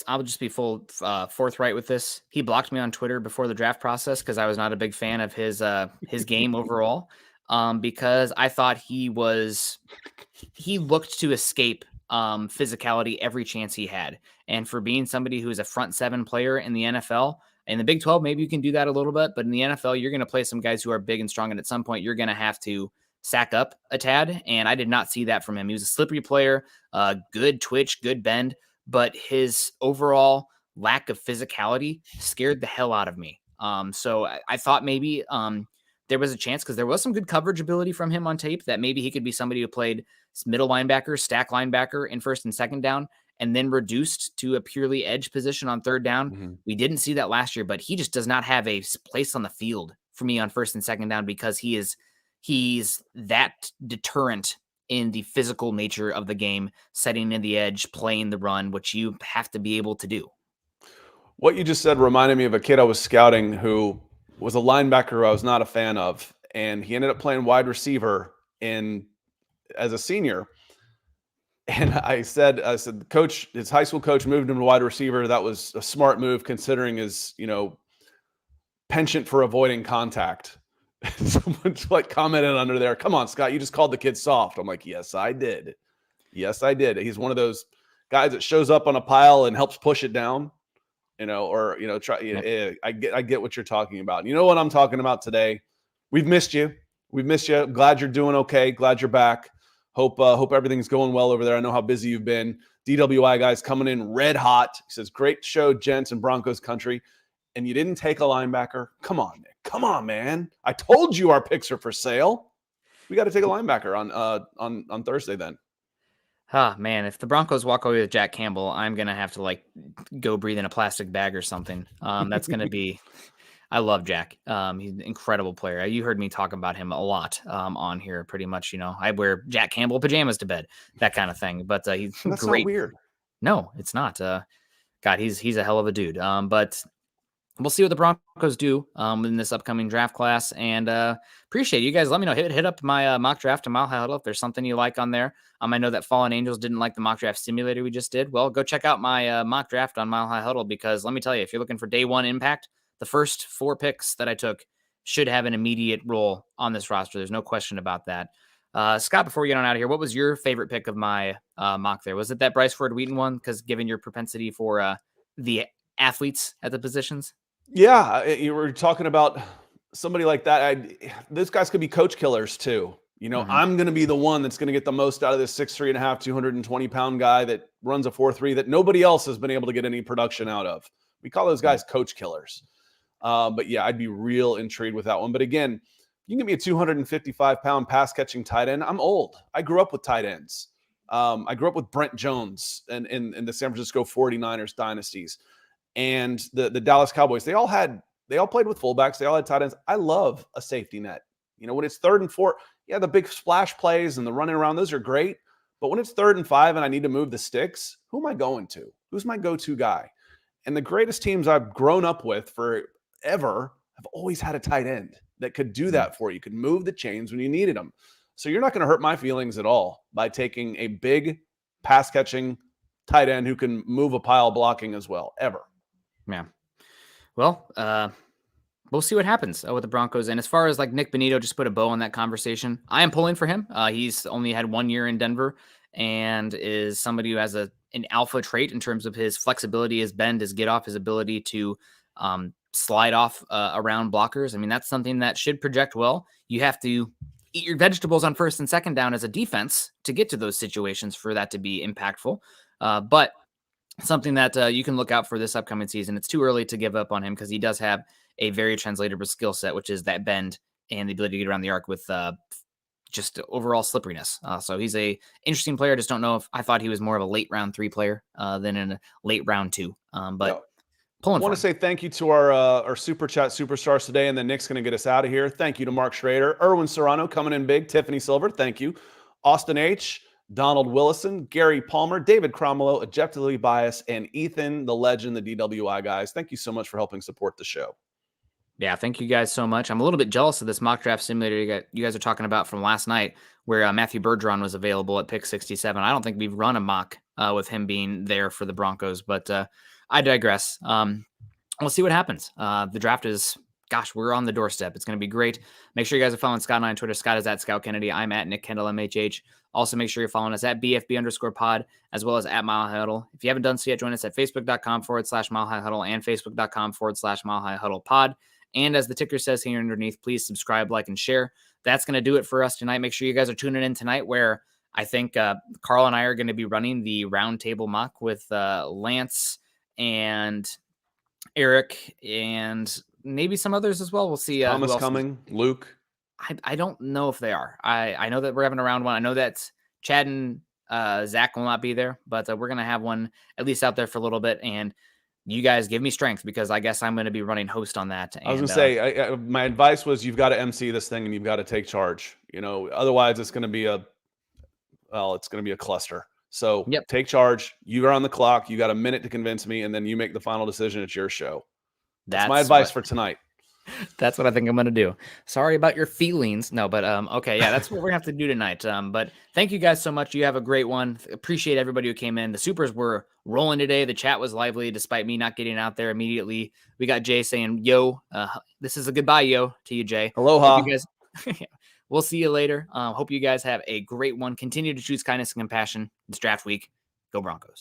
I'll just be forthright with this. He blocked me on Twitter before the draft process because I was not a big fan of his game overall. Because I thought he looked to escape physicality every chance he had. And for being somebody who is a front 7 player in the NFL, in the Big 12, maybe you can do that a little bit, but in the NFL, you're going to play some guys who are big and strong, and at some point, you're going to have to sack up a tad, and I did not see that from him. He was a slippery player, good twitch, good bend, but his overall lack of physicality scared the hell out of me. So I thought maybe there was a chance, because there was some good coverage ability from him on tape, that maybe he could be somebody who played middle linebacker, stack linebacker in first and second down, and then reduced to a purely edge position on third down. Mm-hmm. We didn't see that last year, but he just does not have a place on the field for me on first and second down, because he's that deterrent in the physical nature of the game, setting in the edge, playing the run, which you have to be able to do. What you just said reminded me of a kid I was scouting who was a linebacker who I was not a fan of, and he ended up playing wide receiver as a senior. And I said, coach, his high school coach moved him to wide receiver. That was a smart move considering his, penchant for avoiding contact. Someone's like commented under there, "Come on, Scott, you just called the kid soft." I'm like, yes, I did. Yes, I did. He's one of those guys that shows up on a pile and helps push it down, I get what you're talking about. You know what I'm talking about today? We've missed you. Glad you're doing okay. Glad you're back. Hope everything's going well over there. I know how busy you've been. DWI guys coming in red hot. He says, "Great show, gents, in Broncos country." and you didn't take a linebacker. Come on, Nick. Come on, man. I told you our picks are for sale. We got to take a linebacker on Thursday then. Ah, man, if the Broncos walk away with Jack Campbell, I'm going to have to like go breathe in a plastic bag or something. That's going to be, I love Jack. He's an incredible player. You heard me talk about him a lot on here pretty much. I wear Jack Campbell pajamas to bed, that kind of thing. But he's That's great. not weird. No, it's not. God, he's a hell of a dude. But we'll see what the Broncos do in this upcoming draft class. And appreciate you guys. Let me know. Hit up my mock draft to Mile High Huddle if there's something you like on there. I know that Fallen Angels didn't like the mock draft simulator we just did. Well, go check out my mock draft on Mile High Huddle, because let me tell you, if you're looking for day one impact, the first 4 picks that I took should have an immediate role on this roster. There's no question about that. Scott, before we get on out of here, what was your favorite pick of my mock there? Was it that Bryce Ford Wheaton one? Because given your propensity for the athletes at the positions. Yeah, you were talking about somebody like that. Those guys could be coach killers too. I'm going to be the one that's going to get the most out of this 6'3.5", 220-pound guy that runs a 4.3 that nobody else has been able to get any production out of. We call those guys coach killers. But yeah, I'd be real intrigued with that one. But again, you can give me a 255-pound pass-catching tight end. I'm old. I grew up with tight ends. I grew up with Brent Jones in the San Francisco 49ers dynasties. And the Dallas Cowboys, they all played with fullbacks. They all had tight ends. I love a safety net. When it's 3rd and 4, yeah, the big splash plays and the running around, those are great. But when it's 3rd and 5 and I need to move the sticks, who am I going to? Who's my go-to guy? And the greatest teams I've grown up with forever have always had a tight end that could do that for you, could move the chains when you needed them. So you're not going to hurt my feelings at all by taking a big pass-catching tight end who can move a pile blocking as well, ever. Yeah. Well, we'll see what happens with the Broncos. And as far as like Nick Bonito, just put a bow on that conversation, I am pulling for him. He's only had 1 year in Denver and is somebody who has an alpha trait in terms of his flexibility, his bend, his get off, his ability to slide off around blockers. I mean, that's something that should project well. You have to eat your vegetables on 1st and 2nd down as a defense to get to those situations for that to be impactful. But something that you can look out for this upcoming season. It's too early to give up on him because he does have a very translatable skill set, which is that bend and the ability to get around the arc with just overall slipperiness. So he's a interesting player. I just don't know if I thought he was more of a late round 3 player than in a late round 2. But I want to say thank you to our Super Chat superstars today, and then Nick's going to get us out of here. Thank you to Mark Schrader, Erwin Serrano coming in big, Tiffany Silver, thank you, Austin H., Donald Willison, Gary Palmer, David Cromwell, Objectively Biased, and Ethan, the legend, the DWI guys. Thank you so much for helping support the show. Yeah, thank you guys so much. I'm a little bit jealous of this mock draft simulator you guys are talking about from last night, where Matthew Bergeron was available at pick 67. I don't think we've run a mock with him being there for the Broncos, but I digress. We'll see what happens. The draft is, gosh, we're on the doorstep. It's going to be great. Make sure you guys are following Scott and I on Twitter. Scott is at Scout Kennedy. I'm at Nick Kendell MHH. Also, make sure you're following us at BFB_pod, as well as at Mile High Huddle. If you haven't done so yet, join us at Facebook.com/Mile High Huddle and Facebook.com/Mile High Huddle pod. And as the ticker says here underneath, please subscribe, like, and share. That's going to do it for us tonight. Make sure you guys are tuning in tonight, where I think Carl and I are going to be running the roundtable mock with Lance and Eric and maybe some others as well. We'll see. Thomas coming, Luke. I don't know if they are. I know that we're having a round one. I know that Chad and Zach will not be there, but we're going to have one at least out there for a little bit. And you guys give me strength, because I guess I'm going to be running host on that. I was going to say, my advice was you've got to MC this thing and you've got to take charge. Otherwise it's going to be a cluster. So Take charge. You are on the clock. You got a minute to convince me, and then you make the final decision. It's your show. That's my advice for tonight. That's what I think I'm going to do. Sorry about your feelings. No, but okay. Yeah, that's what we're going to have to do tonight. But thank you guys so much. You have a great one. Appreciate everybody who came in. The supers were rolling today. The chat was lively despite me not getting out there immediately. We got Jay saying, yo, this is a goodbye, yo, to you, Jay. Aloha. Hope you guys, we'll see you later. Hope you guys have a great one. Continue to choose kindness and compassion. It's draft week. Go Broncos.